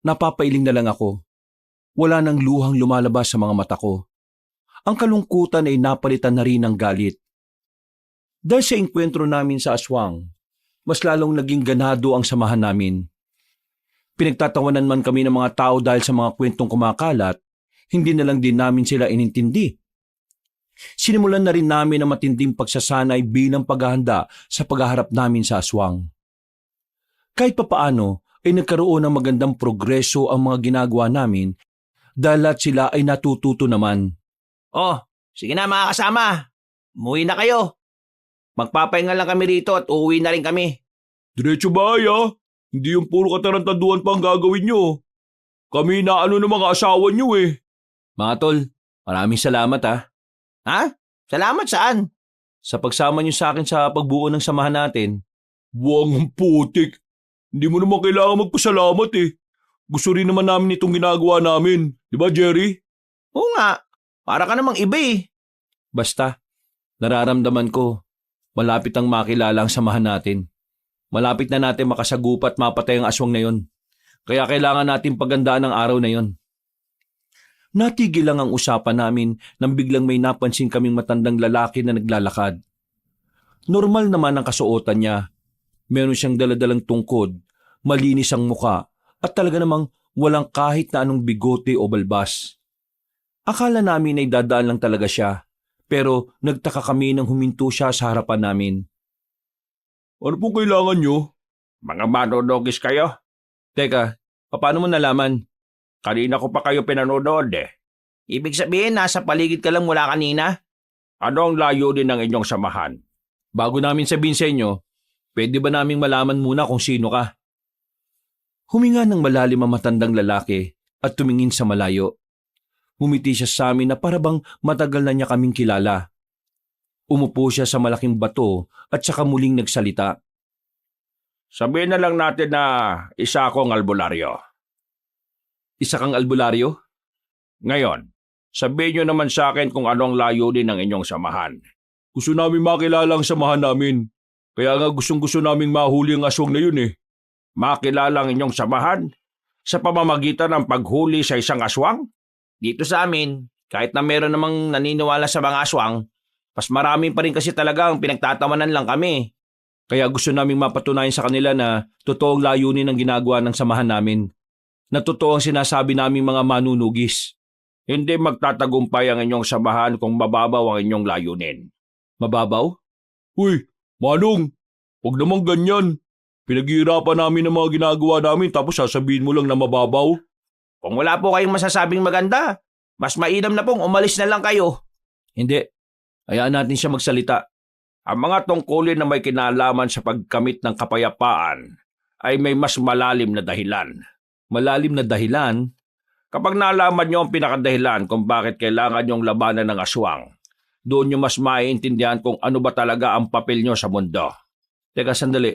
Napapailing na lang ako. Wala nang luhang lumalabas sa mga mata ko. Ang kalungkutan ay napalitan na rin ng galit. Dahil sa engkwentro namin sa aswang, mas lalong naging ganado ang samahan namin. Pinagtatawanan man kami ng mga tao dahil sa mga kwentong kumakalat, hindi na lang din namin sila inintindi. Sinimulan na rin namin ang matinding pagsasanay bilang paghahanda sa paghaharap namin sa aswang. Kahit papaano ay nagkaroon ng magandang progreso ang mga ginagawa namin dahil lahat sila ay natututo naman. Oh, sige na mga kasama. Umuwi na kayo. Magpapahinga lang kami rito at uuwi na rin kami. Diretso bahay ah. Hindi yung puro katarantaduhan pa ang gagawin nyo. Kami na ano ng mga asawa nyo eh. Mga tol, maraming salamat ha. Ha? Salamat saan? Sa pagsama niyo sa akin sa pagbuo ng samahan natin. Buwang ang putik. Hindi mo naman kailangan magpasalamat eh. Gusto rin naman namin itong ginagawa namin. Di ba, Jerry? Oo nga. Para ka namang iba eh. Basta, nararamdaman ko, malapit ang makilala ang samahan natin. Malapit na natin makasagupa at mapatay ang aswang na yon. Kaya kailangan natin pagandaan ang araw na yon. Natigil lang ang usapan namin nang biglang may napansin kaming matandang lalaki na naglalakad. Normal naman ang kasuotan niya. Meron siyang daladalang tungkod, malinis ang muka, at talaga namang walang kahit na anong bigote o balbas. Akala namin ay dadaan lang talaga siya, pero nagtaka kami nang huminto siya sa harapan namin. Ano pong kailangan nyo? Mga manonogis kayo? Teka, paano mo nalaman? Kanina ko pa kayo pinanonood eh. Ibig sabihin, nasa paligid ka lang mula kanina? Ano ang layunin ng inyong samahan? Bago namin sabihin sa inyo, pwede ba naming malaman muna kung sino ka? Huminga ng malalim ang matandang lalaki at tumingin sa malayo. Humiti siya sa amin na parabang matagal na niya kaming kilala. Umupo siya sa malaking bato at saka muling nagsalita. Sabihin na lang natin na isa akong albularyo. Isa kang albularyo? Ngayon, sabihin nyo naman sa akin kung ano ang layunin ng inyong samahan. Gusto namin makilala ang samahan namin. Kaya nga gustong-gusto naming mahuli ang aswang na yun eh. Makilala ang inyong samahan sa pamamagitan ng paghuli sa isang aswang? Dito sa amin, kahit na meron namang naniniwala sa mga aswang, mas marami pa rin kasi talagang pinagtatawanan lang kami. Kaya gusto naming mapatunayan sa kanila na totoong layunin ang ginagawa ng samahan namin. Na totoo ang sinasabi naming mga manunugis. Hindi magtatagumpay ang inyong samahan kung mababaw ang inyong layunin. Mababaw? Uy, Manong, huwag naman ganyan. Pinaghihirapan namin ang mga ginagawa namin tapos sasabihin mo lang na mababaw. Kung wala po kayong masasabing maganda, mas mainam na pong umalis na lang kayo. Hindi. Hayaan natin siya magsalita. Ang mga tungkulin na may kinalaman sa pagkamit ng kapayapaan ay may mas malalim na dahilan. Malalim na dahilan? Kapag nalaman niyo ang pinakadahilan kung bakit kailangan niyong labanan ng aswang, doon niyo mas maiintindihan kung ano ba talaga ang papel niyo sa mundo. Teka, sandali.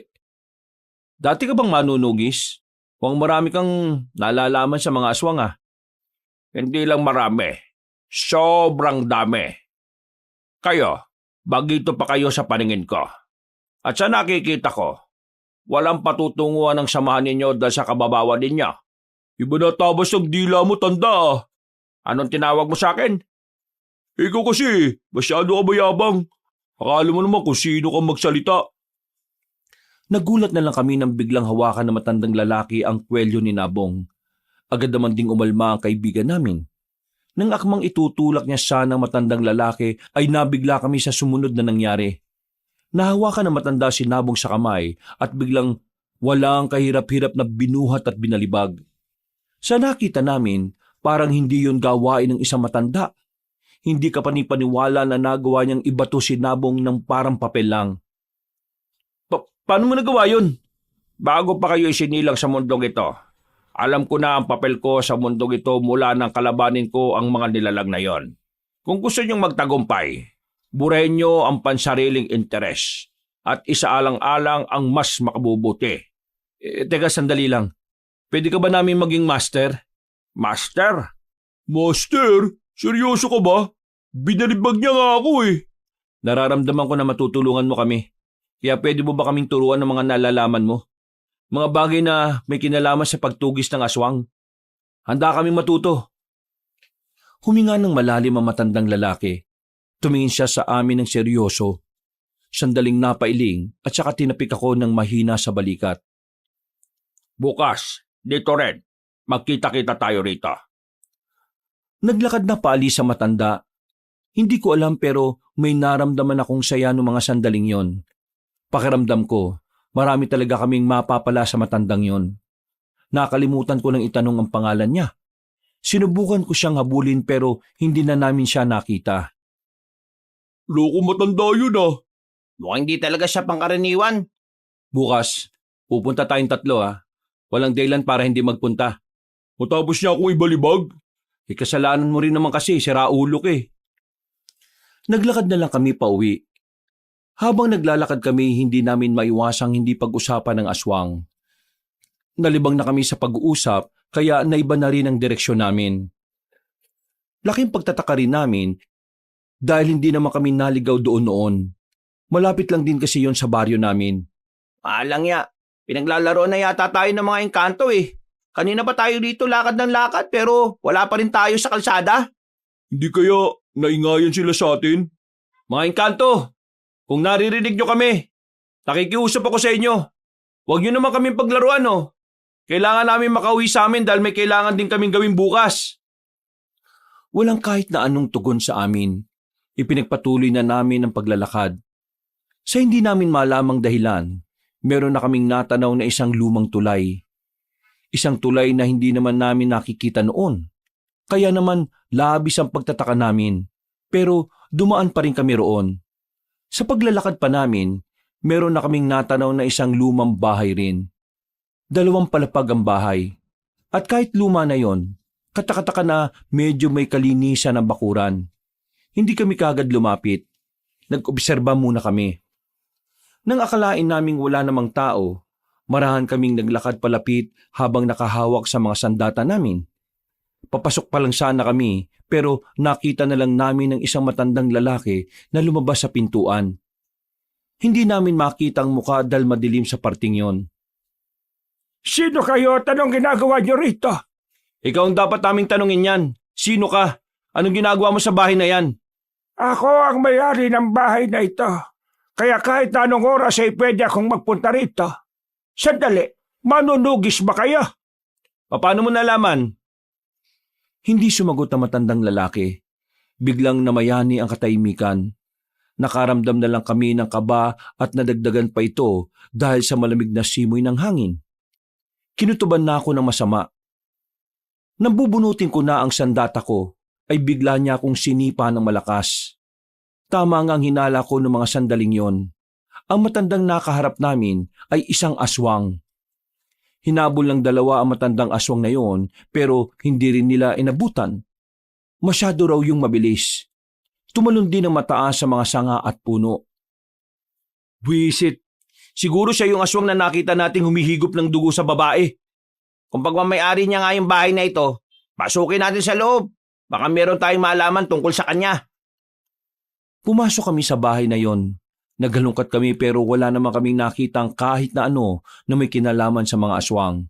Dati ka bang manunugis? Huwag marami kang nalalaman sa mga aswang ah. Hindi lang marami. Sobrang dami. Kayo, bagito pa kayo sa paningin ko. At sa nakikita ko, walang patutunguhan ng samahan ninyo dahil sa kababawan ninyo. Iba na tabas ng dila mo, tanda ah. Anong tinawag mo sa akin? Ikaw kasi, masyado ka mayabang. Akala mo naman kung sino kang magsalita. Nagulat na lang kami nang biglang hawakan ng matandang lalaki ang kwelyo ni Nabong. Agad naman ding umalma ang kaibigan namin. Nang akmang itutulak niya siya ng matandang lalaki ay nabigla kami sa sumunod na nangyari. Nahawakan ng matanda si Nabong sa kamay at biglang walang kahirap-hirap na binuhat at binalibag. Sa nakita namin, parang hindi yun gawain ng isang matanda. Hindi ka panipaniwala na nagawa niyang ibato si Nabong ng parang papel lang. Paano mo nagawa yun? Bago pa kayo isinilang sa mundong ito, alam ko na ang papel ko sa mundong ito mula nang kalabanin ko ang mga nilalang na yon. Kung gusto niyong magtagumpay, burahin niyo ang pansariling interes at isaalang-alang ang mas makabubuti. Teka, sandali lang. Pwede ka ba namin maging master? Master? Master, seryoso ka ba? Binalibag niya nga ako eh. Nararamdaman ko na matutulungan mo kami. Kaya pwede mo ba kaming turuan ng mga nalalaman mo? Mga bagay na may kinalaman sa pagtugis ng aswang. Handa kaming matuto. Huminga ng malalim ang matandang lalaki. Tumingin siya sa amin ng seryoso. Sandaling napailing at saka tinapik ako ng mahina sa balikat. Bukas, dito rin. Magkita-kita tayo rito. Naglakad na paalis sa matanda. Hindi ko alam pero may naramdaman akong saya noong mga sandaling yon. Pakiramdam ko, marami talaga kaming mapapala sa matandang yon. Nakalimutan ko nang itanong ang pangalan niya. Sinubukan ko siyang habulin pero hindi na namin siya nakita. Loko matanda yun ah. Mukhang hindi talaga siya pangkaraniwan. Bukas, pupunta tayong tatlo ah. Walang dahilan para hindi magpunta. Matapos niya akong ibalibag. Kasalanan mo rin naman kasi, sira ulo ka eh. Naglakad na lang kami pauwi. Habang naglalakad kami, hindi namin maiwasang hindi pag-usapan ng aswang. Nalibang na kami sa pag-uusap, kaya naiba na rin ang direksyon namin. Laking pagtataka rin namin dahil hindi naman kami naligaw doon noon. Malapit lang din kasi yon sa baryo namin. Alang ya, pinaglalaro na yata tayo ng mga engkanto eh. Kanina pa tayo dito lakad ng lakad pero wala pa rin tayo sa kalsada. Hindi kaya naingayan sila sa atin? Mga engkanto, kung naririnig nyo kami, nakikiusap ako sa inyo. Huwag nyo naman kaming paglaruan oh. Kailangan namin makauwi sa amin dahil may kailangan din kaming gawin bukas. Walang kahit na anong tugon sa amin. Ipinagpatuloy na namin ang paglalakad. Sa hindi namin malamang dahilan, meron na kaming natanaw na isang lumang tulay. Isang tulay na hindi naman namin nakikita noon. Kaya naman labis ang pagtataka namin. Pero dumaan pa rin kami roon. Sa paglalakad pa namin, meron na kaming natanaw na isang lumang bahay rin. 2 palapag ang bahay. At kahit luma na yon, katakataka na medyo may kalinisan ng bakuran. Hindi kami kagad lumapit. Nag-obserba muna kami. Nang akalain naming wala namang tao, marahan kaming naglakad palapit habang nakahawak sa mga sandata namin. Papasok pa lang sana kami pero nakita na lang namin ng isang matandang lalaki na lumabas sa pintuan. Hindi namin makita ang mukha dahil madilim sa parting yon. Sino kayo at anong ginagawa niyo rito? Ikaw ang dapat naming tanungin yan. Sino ka? Anong ginagawa mo sa bahay na yan? Ako ang may-ari ng bahay na ito. Kaya kahit anong oras ay pwede akong magpunta rito. Sandali, manunugis ba kayo? Paano mo nalaman? Hindi sumagot ang matandang lalaki. Biglang namayani ang katahimikan. Nakaramdam na lang kami ng kaba at nadagdagan pa ito dahil sa malamig na simoy ng hangin. Kinutuban na ako ng masama. Nang bubunutin ko na ang sandata ko, ay bigla niya akong sinipa ng malakas. Tama nga ang hinala ko ng mga sandaling yon. Ang matandang nakaharap namin ay isang aswang. Hinabol ng 2 ang matandang aswang na yon pero hindi rin nila inabutan. Masyado raw yung mabilis. Tumalon din ang mataas sa mga sanga at puno. Buwisit, siguro siya yung aswang na nakita nating humihigop ng dugo sa babae. Kung pagmamayari niya nga yung bahay na ito, pasukin natin sa loob. Baka meron tayong malaman tungkol sa kanya. Pumasok kami sa bahay na yon. Naghalungkat kami pero wala naman kaming nakitang kahit na ano na may kinalaman sa mga aswang.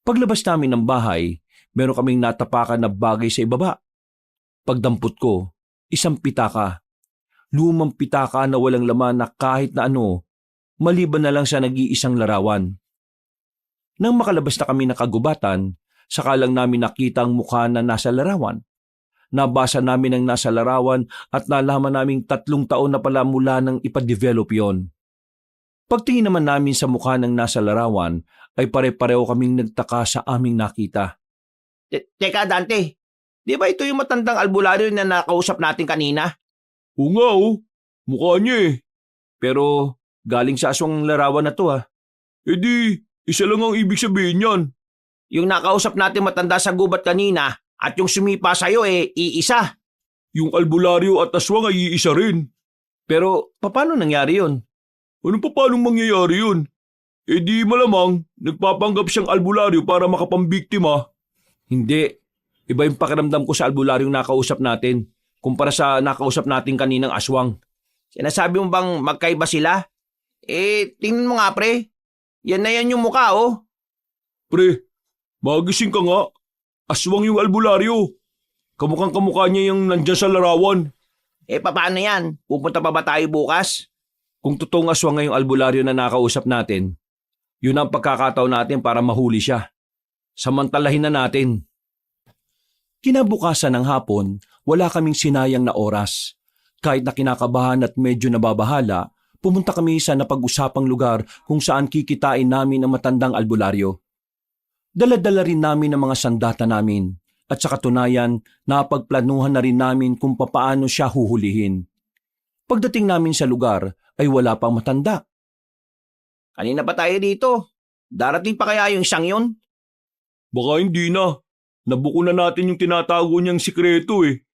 Paglabas namin ng bahay, meron kaming natapakan na bagay sa ibaba. Pagdampot ko, isang pitaka. Lumang pitaka na walang laman na kahit na ano, maliban na lang sa nag-iisang larawan. Nang makalabas na kami ng kagubatan, saka lang namin nakita ang mukha na nasa larawan. Nabasa namin ang nasa larawan at nalaman naming 3 taon na pala mula nang ipadevelop yon. Pagtingin naman namin sa mukha ng nasa larawan ay pare-pareho kaming nagtaka sa aming nakita. Teka Dante, di ba ito yung matandang albularyo na nakausap natin kanina? Oo nga mukha niya eh. Pero galing sa aswang ang larawan na to . E di, isa lang ang ibig sabihin yan. Yung nakausap natin matanda sa gubat kanina at yung sumipa sa'yo iisa. Yung albularyo at aswang ay iisa rin. Pero paano nangyari yon? Paano mangyayari yun? E di malamang, nagpapanggap siyang albularyo para makapambiktima. Hindi. Iba yung pakiramdam ko sa albularyong nakausap natin kumpara sa nakausap natin kaninang aswang. Sinasabi mo bang magkaiba sila? Tingnan mo nga pre. Yan na yan yung mukha Pre, magising ka nga. Aswang yung albularyo. Kamukhang kamukha niya yung nandyan sa larawan. Paano yan? Pupunta pa ba tayo bukas? Kung totoong aswang ngayong albularyo na nakausap natin, yun ang pagkakataon natin para mahuli siya. Samantalahin na natin. Kinabukasan ng hapon, wala kaming sinayang na oras. Kahit na kinakabahan at medyo nababahala, pumunta kami sa napag-usapang lugar kung saan kikitain namin ang matandang albularyo. Dala-dala rin namin ang mga sandata namin at sa katunayan, napagplanuhan na rin namin kung papaano siya huhulihin. Pagdating namin sa lugar ay wala pang matanda. Kanina pa tayo dito. Darating pa kaya yung isang yun? Baka hindi na. Nabuko na natin yung tinatago niyang sikreto eh.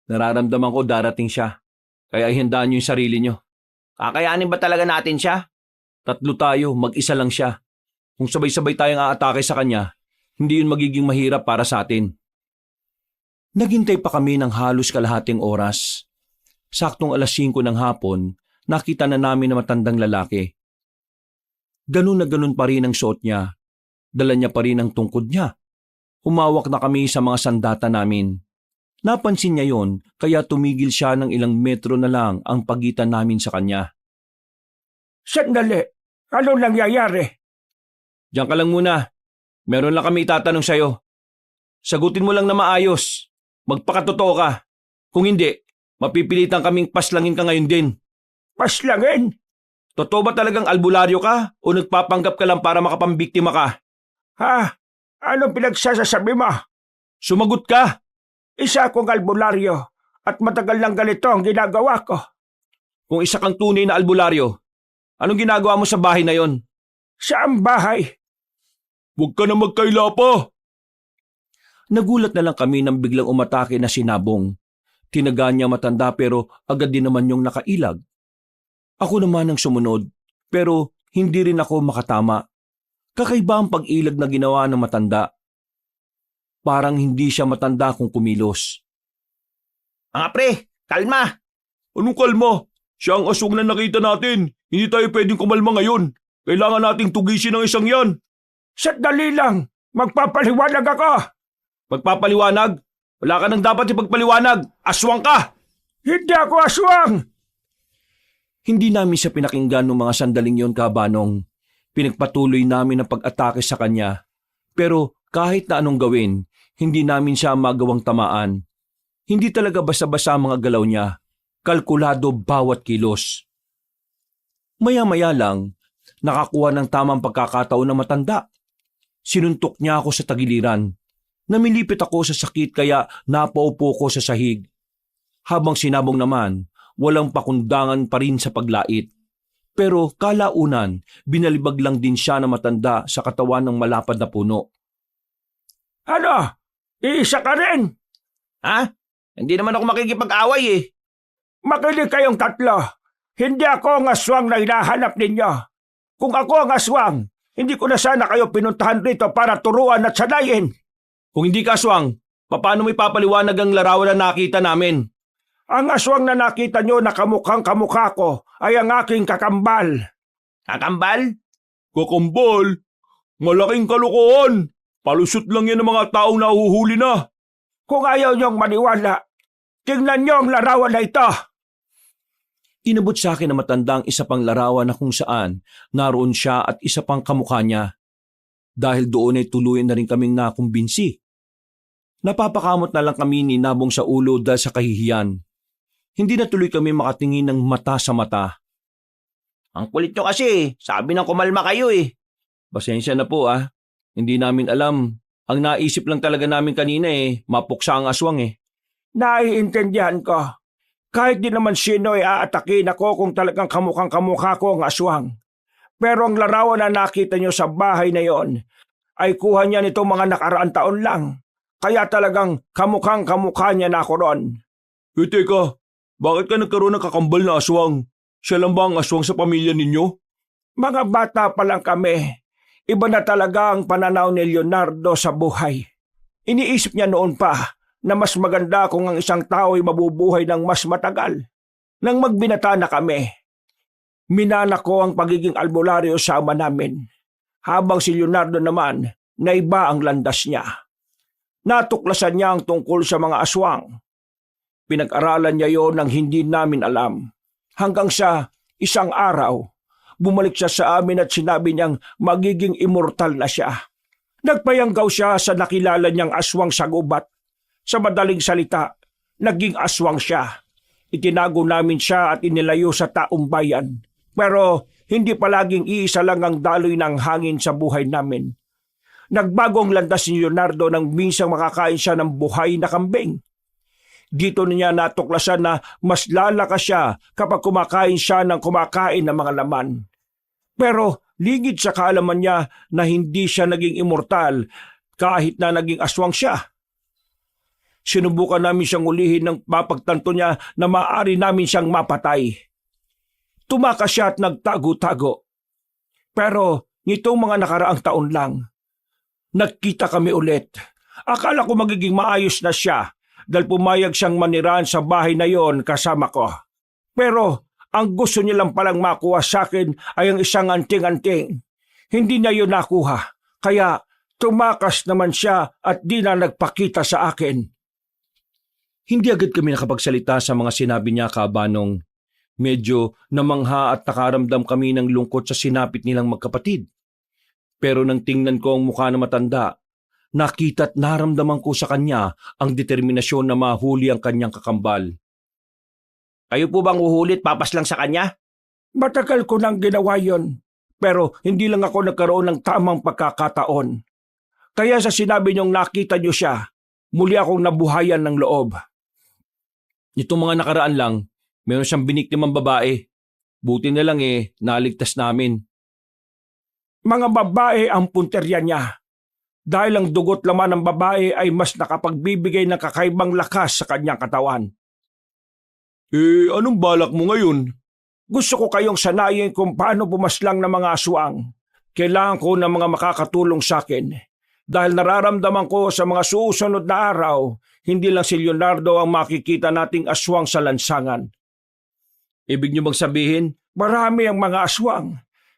Nararamdaman ko darating siya. Kaya ihandaan niyo yung sarili niyo. Kakayanin ba talaga natin siya? 3 tayo, mag-isa lang siya. Kung sabay-sabay tayong aatake sa kanya, hindi yun magiging mahirap para sa atin. Naghintay pa kami ng halos kalahating oras. Saktong 5:00 ng hapon, nakita na namin na matandang lalaki. Ganun na ganun pa rin ang suot niya. Dala niya pa rin ang tungkod niya. Humawak na kami sa mga sandata namin. Napansin niya yon, kaya tumigil siya ng ilang metro na lang ang pagitan namin sa kanya. Sandali, ano nangyayari? Diyan ka lang muna. Meron lang kami itatanong sa'yo. Sagutin mo lang na maayos. Magpakatotoo ka. Kung hindi, mapipilitan kaming paslangin ka ngayon din. Paslangin? Totoo ba talagang albularyo ka o nagpapanggap ka lang para makapambiktima ka? Ha? Anong pinagsasasabi mo? Sumagot ka! Isa akong albularyo at matagal lang ganito ang ginagawa ko. Kung isa kang tunay na albularyo, anong ginagawa mo sa bahay na yon? Saang bahay? Huwag ka na magkaila pa. Nagulat na lang kami nang biglang umatake na si Nabong. Tinaga niya matanda pero agad din naman yung nakailag. Ako naman ang sumunod pero hindi rin ako makatama. Kakaiba ang pag-ilag na ginawa ng matanda. Parang hindi siya matanda kung kumilos. Mga pre, kalma! Anong kalma? Siya ang aswang na nakita natin. Hindi tayo pwedeng kumalma ngayon. Kailangan nating tugisin ang isang yan. Sandali lang! Magpapaliwanag ako! Magpapaliwanag? Wala ka nang dapat ipagpaliwanag. Aswang ka! Hindi ako aswang! Hindi namin siya pinakinggan noong mga sandaling yon, Kabanong. Pinagpatuloy namin ang pag-atake sa kanya. Pero kahit na anong gawin, hindi namin siya magawang tamaan. Hindi talaga basta-basta ang mga galaw niya. Kalkulado bawat kilos. Maya-maya lang, nakakuha ng tamang pagkakataon na matanda. Sinuntok niya ako sa tagiliran. Namilipit ako sa sakit kaya napaupo ko sa sahig. Habang sinabong naman, walang pakundangan pa rin sa paglait. Pero kalaunan, binalibag lang din siya na matanda sa katawan ng malapad na puno. Ano? Iisa ka rin? Ha? Hindi naman ako makikipag-away eh. Makinig kayong tatlo. Hindi ako ang aswang na hinahanap ninyo. Kung ako ang aswang, hindi ko na sana kayo pinuntahan rito para turuan at sanayin. Kung hindi ka aswang, paano mo ipapaliwanag ang larawan na nakita namin? Ang aswang na nakita nyo na kamukhang kamukha ko ay ang aking kakambal. Kakambal? Kakambal? Malaking kalokohan. Palusot lang yan ng mga taong nahuhuli na. Kung ayaw nyong maniwala, tingnan nyo ang larawan na ito. Inabot sa akin na matandang isa pang larawan na kung saan naroon siya at isa pang kamukha niya. Dahil doon ay tuluyan na rin kaming nakumbinsi. Napapakamot na lang kami ni Nabong sa ulo dahil sa kahihiyan. Hindi na tuloy kami makatingin ng mata sa mata. Ang kulit nyo kasi, sabi ng kumalma kayo eh. Pasensya na po ah. Hindi namin alam. Ang naisip lang talaga namin kanina mapuksa ang aswang eh. Naiintindihan ko. Kahit di naman sino ay aatakin ako kung talagang kamukhang kamukha ko ang aswang. Pero ang larawan na nakita nyo sa bahay na yon ay kuha niya nitong mga nakaraang taon lang. Kaya talagang kamukhang kamukha niya na ako ron. Teka, bakit ka nagkaroon ng kakambal na aswang? Siya lang ba ang aswang sa pamilya ninyo? Mga bata pa lang kami. Iba na talaga ang pananaw ni Leonardo sa buhay. Iniisip niya noon pa na mas maganda kung ang isang tao ay mabubuhay ng mas matagal. Nang magbinata na kami, minana ko ang pagiging albularyo sa ama namin, habang si Leonardo naman na iba ang landas niya. Natuklasan niya ang tungkol sa mga aswang. Pinag-aralan niya yon nang hindi namin alam. Hanggang sa isang araw, bumalik siya sa amin at sinabi niyang magiging immortal na siya. Nagpayanggaw siya sa nakilala niyang aswang sa gubat. Sa madaling salita, naging aswang siya. Itinago namin siya at inilayo sa taong bayan. Pero hindi palaging iisa lang ang daloy ng hangin sa buhay namin. Nagbagong landas si Leonardo nang minsang makakain siya ng buhay na kambing. Dito niya natuklasan na mas lalakas siya kapag kumakain siya ng kumakain ng mga laman. Pero ligid sa kaalaman niya na hindi siya naging immortal kahit na naging aswang siya. Sinubukan namin siyang ulihin ng mapagtanto niya na maaari namin siyang mapatay. Tumakas siya at nagtago-tago. Pero nitong mga nakaraang taon lang, nagkita kami ulit. Akala ko magiging maayos na siya dahil pumayag siyang manirahan sa bahay na yon kasama ko. Pero ang gusto niya lang palang makuha sa akin ay ang isang anting-anting. Hindi niya yun nakuha, kaya tumakas naman siya at di na nagpakita sa akin. Hindi agad kami nakapagsalita sa mga sinabi niya, Kabanong. Medyo namangha at nakaramdam kami ng lungkot sa sinapit nilang magkapatid. Pero nang tingnan ko ang mukha na matanda, nakita at naramdaman ko sa kanya ang determinasyon na mahuli ang kanyang kakambal. Kayo po bang uhulit papas lang sa kanya? Matagal ko nang ginawa yon, pero hindi lang ako nagkaroon ng tamang pagkakataon. Kaya sa sinabi niyong nakita niyo siya, muli akong nabuhayan ng loob. Itong mga nakaraan lang, meron siyang biniktimang babae. Buti na lang naligtas namin. Mga babae ang punterya niya. Dahil ang dugot laman ng babae ay mas nakapagbibigay ng kakaibang lakas sa kanyang katawan. Anong balak mo ngayon? Gusto ko kayong sanayin kung paano pumaslang ng mga aswang. Kailangan ko ng mga makakatulong sa akin. Dahil nararamdaman ko sa mga susunod na araw, hindi lang si Leonardo ang makikita nating aswang sa lansangan. Ibig niyo bang sabihin? Marami ang mga aswang,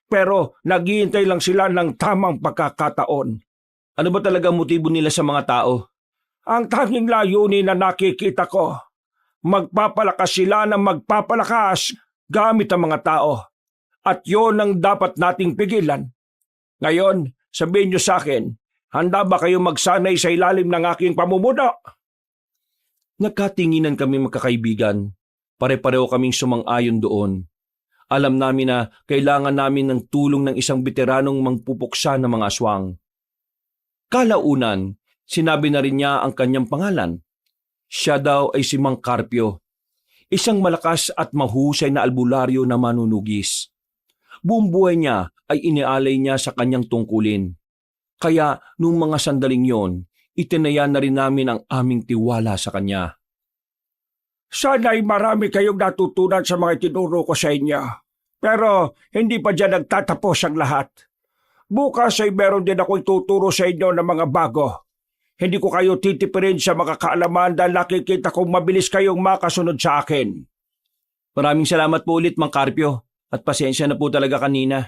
pero naghihintay lang sila ng tamang pagkakataon. Ano ba talaga ang motibo nila sa mga tao? Ang tanging layunin na nakikita ko, magpapalakas sila ng magpapalakas gamit ang mga tao. At yun ang dapat nating pigilan. Ngayon, sabihin niyo sa akin, handa ba kayo magsanay sa ilalim ng aking pamumuno? Nagkatinginan kami magkakaibigan. Pare-pareho kaming sumang-ayon doon. Alam namin na kailangan namin ng tulong ng isang veteranong mangpupuksa ng mga aswang. Kalaunan, sinabi na rin niya ang kanyang pangalan. Siya daw ay si Mang Carpio, isang malakas at mahusay na albularyo na manunugis. Buong buhay niya ay inialay niya sa kanyang tungkulin. Kaya nung mga sandaling yon, itinaya na rin namin ang aming tiwala sa kanya. Sana ay marami kayong natutunan sa mga itinuro ko sa inyo. Pero hindi pa dyan nagtatapos ang lahat. Bukas ay meron din ako ituturo sa inyo ng mga bago. Hindi ko kayo titipirin sa mga kaalaman dahil nakikita kong mabilis kayong makasunod sa akin. Maraming salamat po ulit, Mang Carpio, at pasensya na po talaga kanina.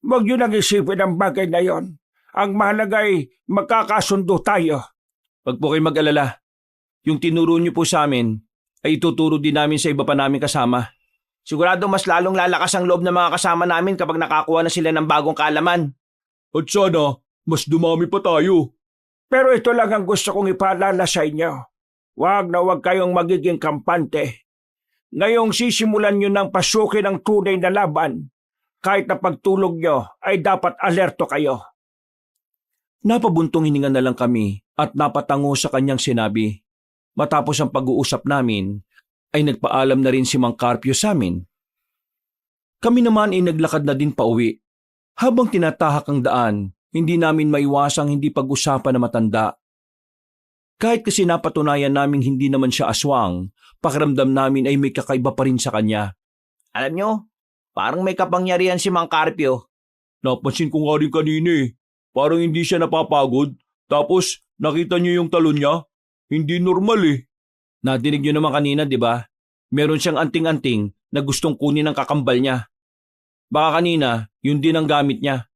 Huwag niyo nang isipin ang bagay na yon. Ang mahalaga ay magkakasundo tayo. Huwag po kayo mag-alala. Yung tinuro niyo po sa amin ay ituturo din namin sa iba pa namin kasama. Sigurado mas lalong lalakas ang loob ng mga kasama namin kapag nakakuha na sila ng bagong kaalaman. At sana, mas dumami pa tayo. Pero ito lang ang gusto kong ipaalala sa inyo. Huwag na huwag kayong magiging kampante. Ngayong sisimulan nyo ng pasukin ang tunay na laban, kahit na pagtulog nyo ay dapat alerto kayo. Napabuntong hininga na lang kami at napatango sa kanyang sinabi. Matapos ang pag-uusap namin, ay nagpaalam na rin si Mang Carpio sa amin. Kami naman ay naglakad na din pauwi. Habang tinatahak ang daan, hindi namin maiwasang hindi pag-usapan na matanda. Kahit kasi napatunayan naming hindi naman siya aswang, pakiramdam namin ay may kakaiba pa rin sa kanya. Alam nyo, parang may kapangyarihan si Mang Carpio. Napansin ko nga rin kanina Parang hindi siya napapagod. Tapos, nakita niyo yung talon niya? Hindi normal Nadinig niyo naman kanina, di ba? Meron siyang anting-anting na gustong kunin ng kakambal niya. Baka kanina, yun din ang gamit niya.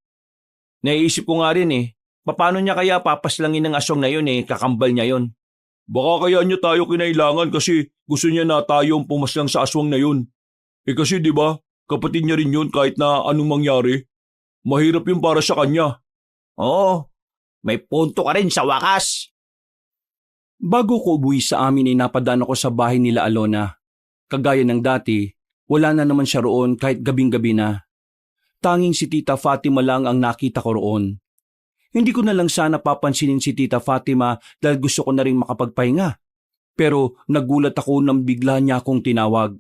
Naiisip ko nga rin paano niya kaya papaslangin ng aswang na yun kakambal niya yun. Baka kaya niya tayo kinailangan kasi gusto niya na tayo ang pumaslang sa aswang na yun. Kasi di ba, kapatid niya rin yun kahit na anong mangyari. Mahirap yung para sa kanya. Oo, may punto ka rin sa wakas. Bago ko uwi sa amin ay napadaan ako sa bahay nila Alona. Kagaya ng dati, wala na naman siya roon kahit gabing-gabi na. Tanging si Tita Fatima lang ang nakita ko roon. Hindi ko na lang sana papansinin si Tita Fatima dahil gusto ko na rin makapagpahinga. Pero nagulat ako nang bigla niya akong tinawag.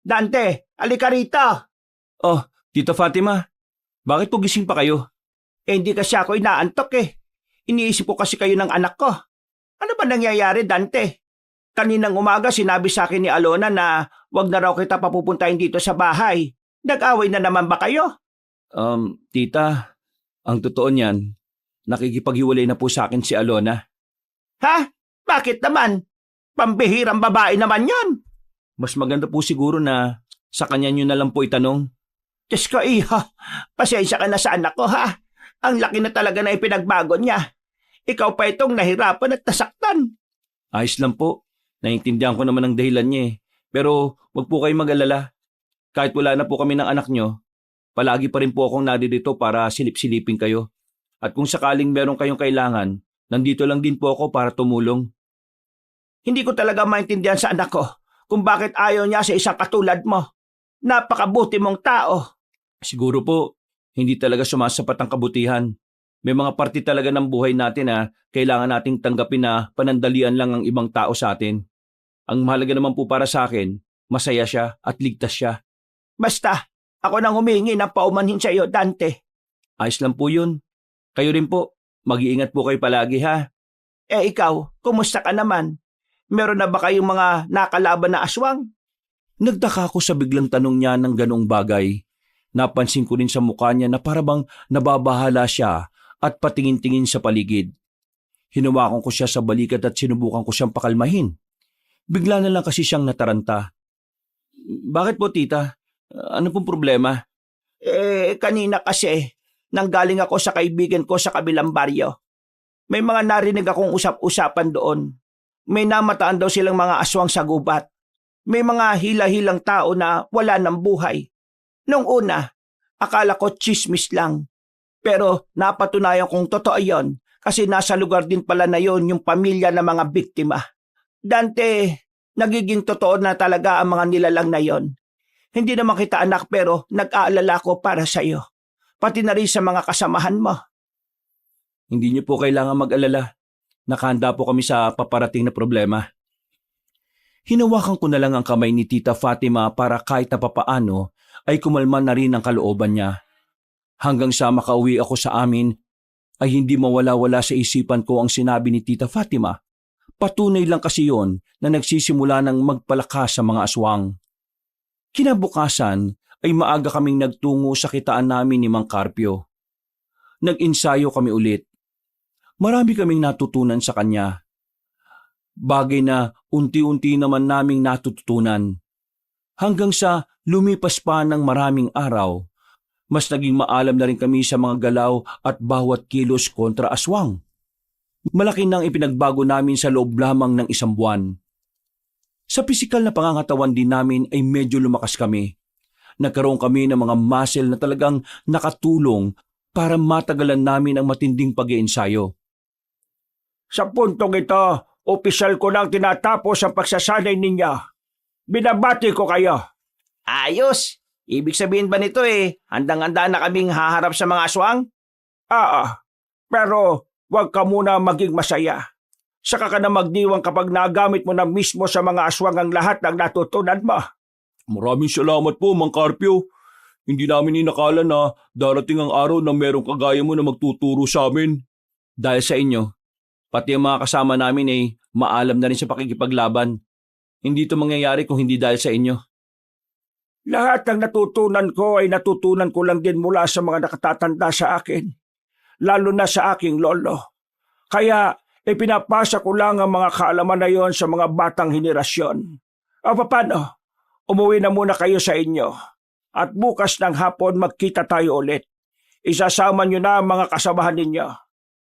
Dante, alika rito. Oh, Tita Fatima, bakit po gising pa kayo? Hindi kasi ako inaantok Iniisip ko kasi kayo ng anak ko. Ano ba nangyayari, Dante? Kaninang umaga sinabi sa akin ni Alona na wag na raw kita papupuntahin dito sa bahay. Nag-away na naman ba kayo? Tita, ang totoo niyan, nakikipaghiwalay na po sa akin si Alona. Ha? Bakit naman? Pambihirang babae naman yon. Mas maganda po siguro na sa kanya niyo na lang po itanong. Diyos ko, iho. Pasensya ka na sa anak ko, ha? Ang laki na talaga na ipinagbago niya. Ikaw pa itong nahirapan at nasaktan. Ayos lang po. Naiintindihan ko naman ang dahilan niya Pero wag po kayong mag-alala. Kahit wala na po kami ng anak niyo, palagi pa rin po akong nadirito para silip-silipin kayo. At kung sakaling meron kayong kailangan, nandito lang din po ako para tumulong. Hindi ko talaga maintindihan sa anak ko kung bakit ayaw niya sa isang katulad mo. Napakabuti mong tao. Siguro po, hindi talaga sumasapat ang kabutihan. May mga parte talaga ng buhay natin na kailangan nating tanggapin na panandalian lang ang ibang tao sa atin. Ang mahalaga naman po para sa akin, masaya siya at ligtas siya. Basta, ako nang humingi ng paumanhin sa iyo, Dante. Ayos lang po yun. Kayo rin po, mag-iingat po kayo palagi ha. Ikaw, kumusta ka naman? Meron na ba kayong mga nakalaban na aswang? Nagtaka ako sa biglang tanong niya ng ganong bagay. Napansin ko rin sa mukha niya na parabang nababahala siya at patingin-tingin sa paligid. Hinawakan ko siya sa balikat at sinubukan ko siyang pakalmahin. Bigla na lang kasi siyang nataranta. Bakit po tita? Ano pong problema? Kanina kasi, nanggaling ako sa kaibigan ko sa kabilang baryo. May mga narinig akong usap-usapan doon. May namataan daw silang mga aswang sa gubat. May mga hila-hilang tao na wala ng buhay. Nung una, akala ko chismis lang. Pero napatunayan kong totoo yon kasi nasa lugar din pala na yon yung pamilya ng mga biktima. Dante, nagiging totoo na talaga ang mga nilalang na yon. Hindi naman kita anak pero nag-aalala ko para sa iyo. Pati na rin sa mga kasamahan mo. Hindi niyo po kailangan mag-alala. Nakahanda po kami sa paparating na problema. Hinawakan ko na lang ang kamay ni Tita Fatima para kahit na papaano ay kumalma na rin ang kalooban niya. Hanggang sa makauwi ako sa amin ay hindi mawala-wala sa isipan ko ang sinabi ni Tita Fatima. Patunay lang kasi yon na nagsisimula ng magpalakas sa mga aswang. Kinabukasan ay maaga kaming nagtungo sa kitaan namin ni Mang Carpio. Nag-ensayo kami ulit. Marami kaming natutunan sa kanya. Bagay na unti-unti naman naming natututunan. Hanggang sa lumipas pa ng maraming araw, mas naging maalam na rin kami sa mga galaw at bawat kilos kontra aswang. Malaki nang ipinagbago namin sa loob lamang ng 1 buwan. Sa pisikal na pangangatawan din namin ay medyo lumakas kami. Nagkaroon kami ng mga muscle na talagang nakatulong para matagalan namin ang matinding pag-iensayo. Sa puntong ito, opisyal ko nang tinatapos ang pagsasanay ninyo. Binabati ko kayo. Ayos! Ibig sabihin ba nito handang-handa na kaming haharap sa mga aswang? Pero huwag ka muna maging masaya. Saka ka na magdiwang kapag nagamit mo na mismo sa mga aswang ang lahat ng natutunan mo. Maraming salamat po, Mang Carpio. Hindi namin inakala na darating ang araw na merong kagaya mo na magtuturo sa amin. Dahil sa inyo, pati ang mga kasama namin ay maalam na rin sa pakikipaglaban. Hindi ito mangyayari kung hindi dahil sa inyo. Lahat ng natutunan ko ay natutunan ko lang din mula sa mga nakatatanda sa akin. Lalo na sa aking lolo. Kaya ipinapasa ko lang ang mga kaalaman na yon sa mga batang henerasyon. Paano? Umuwi na muna kayo sa inyo. At bukas ng hapon magkita tayo ulit. Isasama nyo na ang mga kasamahan ninyo.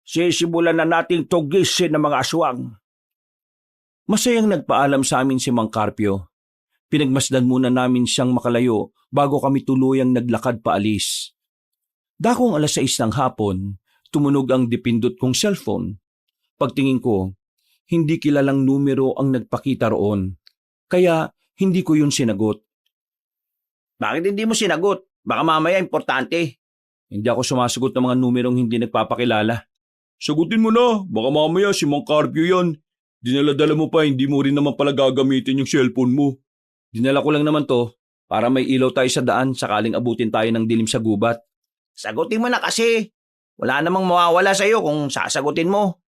Sisimulan na nating tugisin ng mga aswang. Masayang nagpaalam sa amin si Mang Carpio. Pinagmasdan muna namin siyang makalayo bago kami tuluyang naglakad paalis. Dakong 6:00 ng hapon, tumunog ang dipindot kong cellphone. Pagtingin ko, hindi kilalang numero ang nagpakita roon. Kaya hindi ko yun sinagot. Bakit hindi mo sinagot? Baka mamaya importante. Hindi ako sumasagot ng mga numerong hindi nagpapakilala. Sagutin mo na, baka mamaya si Mang Carpio yan. Dinala-dala mo pa, hindi mo rin naman pala gagamitin yung cellphone mo. Dinala ko lang naman to para may ilaw tayo sa daan sakaling abutin tayo ng dilim sa gubat. Sagutin mo na kasi. Wala namang mawawala sa iyo kung sasagutin mo.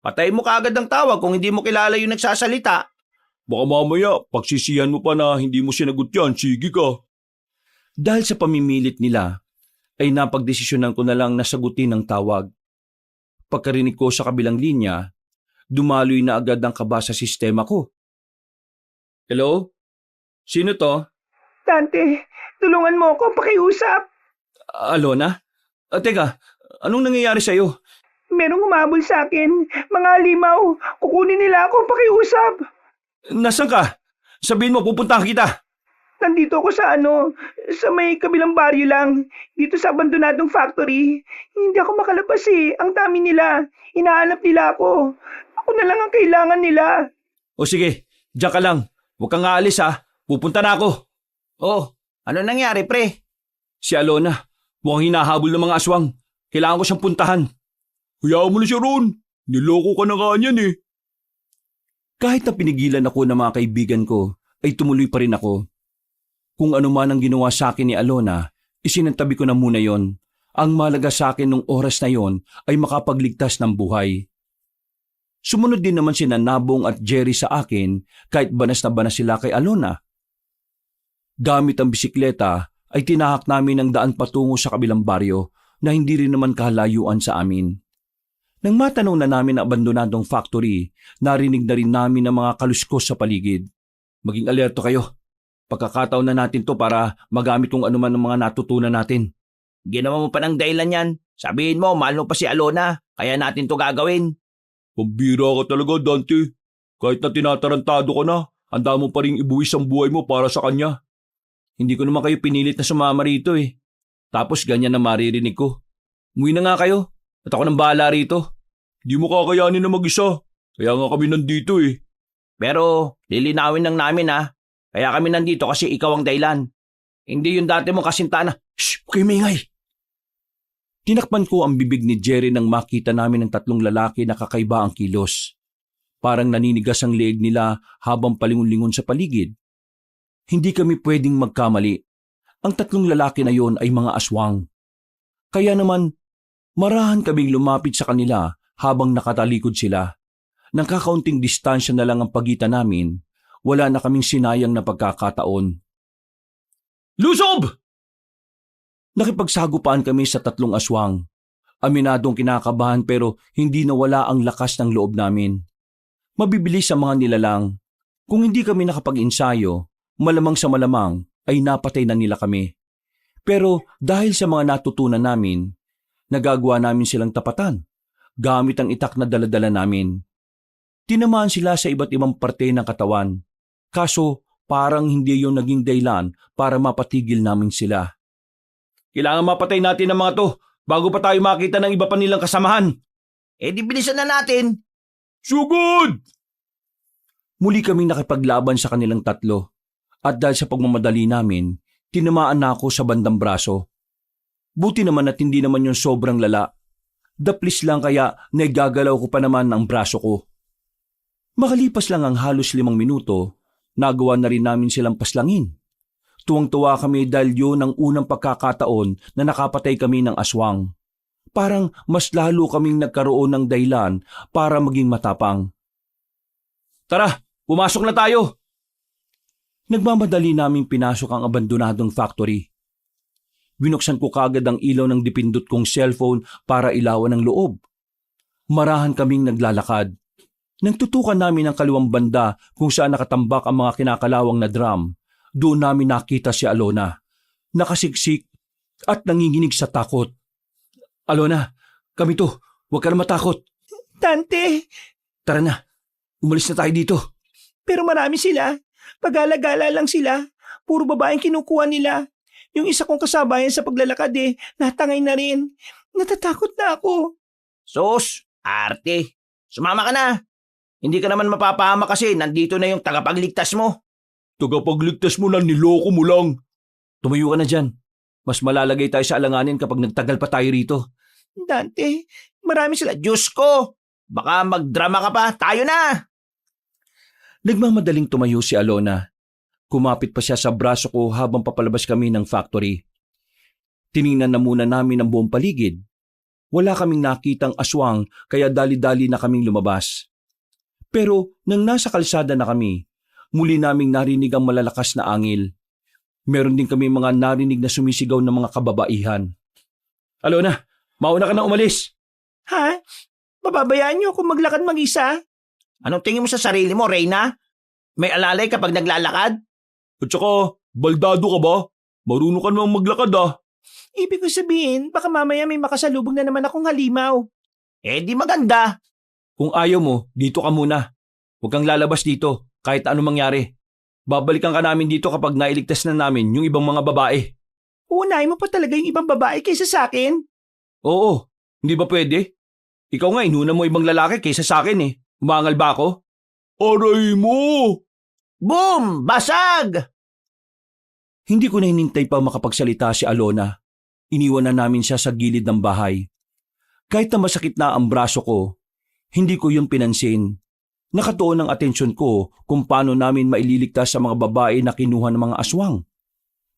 Patay mo kaagad ang tawag kung hindi mo kilala yung nagsasalita. Baka mamaya, pagsisihan mo pa na hindi mo sinagot yan, sige ka. Dahil sa pamimilit nila, ay napagdesisyonan ko na lang na sagutin ang tawag. Pagkarinig ko sa kabilang linya, dumaloy na agad ang kaba sa sistema ko. Hello? Sino to? Dante, tulungan mo ako pakiusap. Alona? Teka, anong nangyayari sa'yo? Merong humabol sa akin. Mga limaw, kukunin nila ako pakiusap. Nasaan ka? Sabihin mo, pupuntahan kita. Nandito ako sa sa may kabilang baryo lang. Dito sa abandonadong factory. Hindi ako makalabas Ang dami nila. Hinahanap nila ako. Ako na lang ang kailangan nila. O sige, diyan ka lang. Huwag kang aalis ha. Pupunta na ako. Oh, Ano nangyari, pre? Si Alona, mukhang hinahabol ng mga aswang. Kailangan ko siyang puntahan. Hayaan mo na siya ron. Niloko ka na nga niyan eh. Kahit na pinigilan ako ng mga kaibigan ko, ay tumuloy pa rin ako. Kung ano man ang ginawa sa akin ni Alona, isinantabi ko na muna yon. Ang malaga sa akin nung oras na yon ay makapagligtas ng buhay. Sumunod din naman sina Nabong at Jerry sa akin kahit banas na banas sila kay Alona. Gamit ang bisikleta ay tinahak namin ang daan patungo sa kabilang baryo na hindi rin naman kalayuan sa amin. Nang matanong na namin ang abandonadong factory, narinig na rin namin ang mga kaluskos sa paligid. Maging alerto kayo. Pagkakataon na natin to para magamit kung anuman ang mga natutunan natin. Ginawa mo pa ng dahilan yan. Sabihin mo, mahal mo pa si Alona, kaya natin to gagawin. Pambira ka talaga, Dante. Kahit na tinatarantado ka na, handa mo pa rin ibuwis ang buhay mo para sa kanya. Hindi ko naman kayo pinilit na sumama rito eh. Tapos ganyan na maririnig ko. Umuwi na nga kayo at ako nang bahala rito. Di mo kakayanin na mag-isa. Kaya nga kami nandito eh. Pero lilinawin lang namin ha. Kaya kami nandito kasi ikaw ang dahilan. Hindi yung dati mong kasinta na, Shh! Huwag kayo maingay! Tinakpan ko ang bibig ni Jerry nang makita namin ang tatlong lalaki na kakaiba ang kilos. Parang naninigas ang leeg nila habang palingon-lingon sa paligid. Hindi kami pwedeng magkamali. Ang tatlong lalaki na yon ay mga aswang. Kaya naman, marahan kaming lumapit sa kanila habang nakatalikod sila. Nang kakaunting distansya na lang ang pagitan namin, wala na kaming sinayang na pagkakataon. Lusob! Nakipagsagupaan kami sa tatlong aswang. Aminadong kinakabahan pero hindi nawala ang lakas ng loob namin. Mabibilis ang mga nilalang. Kung hindi kami nakapag-insayo, malamang sa malamang ay napatay na nila kami. Pero dahil sa mga natutunan namin, nagagawa namin silang tapatan gamit ang itak na daladala namin. Tinamaan sila sa iba't ibang parte ng katawan. Kaso parang hindi yung naging dahilan para mapatigil namin sila. Kailangan mapatay natin ang mga to bago pa tayo makita ng iba pa nilang kasamahan. eh di bilisan na natin. Sugod! Muli kaming nakipaglaban sa kanilang tatlo at dahil sa pagmamadali namin, tinamaan na ako sa bandang braso. Buti naman at hindi naman yung sobrang lala. Daplis lang kaya naigagalaw ko pa naman ang braso ko. Makalipas lang ang halos 5 minuto, nagawa na rin namin silang paslangin. Tuwang-tuwa kami dahil yun ang unang pagkakataon na nakapatay kami ng aswang. Parang mas lalo kaming nagkaroon ng dahilan para maging matapang. Tara, pumasok na tayo! Nagmamadali naming pinasok ang abandonadong factory. Binuksan ko kagad ang ilaw ng dipindot kong cellphone para ilawan ang loob. Marahan kaming naglalakad. Nang tutukan namin ang kaliwang banda kung saan nakatambak ang mga kinakalawang na drum, doon namin nakita si Alona. Nakasiksik at nanginginig sa takot. Alona, kami to. Huwag ka na matakot. Dante, Tara na. Umalis na tayo dito. pero marami sila. Pag-alagala lang sila. Puro babaeng kinukuha nila. Yung isa kong kasabayan sa paglalakad natangay na rin. Natatakot na ako. Sus, arte. Sumama ka na. Hindi ka naman mapapahama kasi nandito na yung tagapagligtas mo. Tagapagligtas mo na, niloko mo lang. Tumayo ka na dyan. Mas malalagay tayo sa alanganin kapag nagtagal pa tayo rito. Dante, marami sila. Diyos ko, baka magdrama ka pa. Tayo na! Nagmamadaling tumayo si Alona. Kumapit pa siya sa braso ko habang papalabas kami ng factory. Tiningnan na muna namin ang buong paligid. Wala kaming nakitang aswang kaya dali-dali na kaming lumabas. Pero nang nasa kalsada na kami, muli naming narinig ang malalakas na angil. Meron din kami mga narinig na sumisigaw ng mga kababaihan. Alona, mauna ka na umalis. Ha? Pababayaan niyo ako maglakad mag-isa? Anong tingin mo sa sarili mo, Reyna? May alalay kapag naglalakad? At saka, baldado ka ba? Marunong ka namang maglakad ah. Ibig ko sabihin, baka mamaya may makasalubong na naman akong halimaw. Eh di maganda. Kung ayaw mo, dito ka muna. Huwag kang lalabas dito kahit anong mangyari. Babalikan ka namin dito kapag nailigtas na namin yung ibang mga babae. Uunahin mo pa talaga yung ibang babae kaysa sa akin? Oo, hindi ba pwede? Ikaw nga, inuna mo ibang lalaki kaysa sa akin eh. Umangal ba ako? Aray mo! Boom! Basag! Hindi ko na hinintay pa makapagsalita si Alona. Iniwan na namin siya sa gilid ng bahay. Kahit na masakit na ang braso ko, hindi ko yun pinansin. Nakatuon ang atensyon ko kung paano namin maililigtas sa mga babae na kinuha ng mga aswang.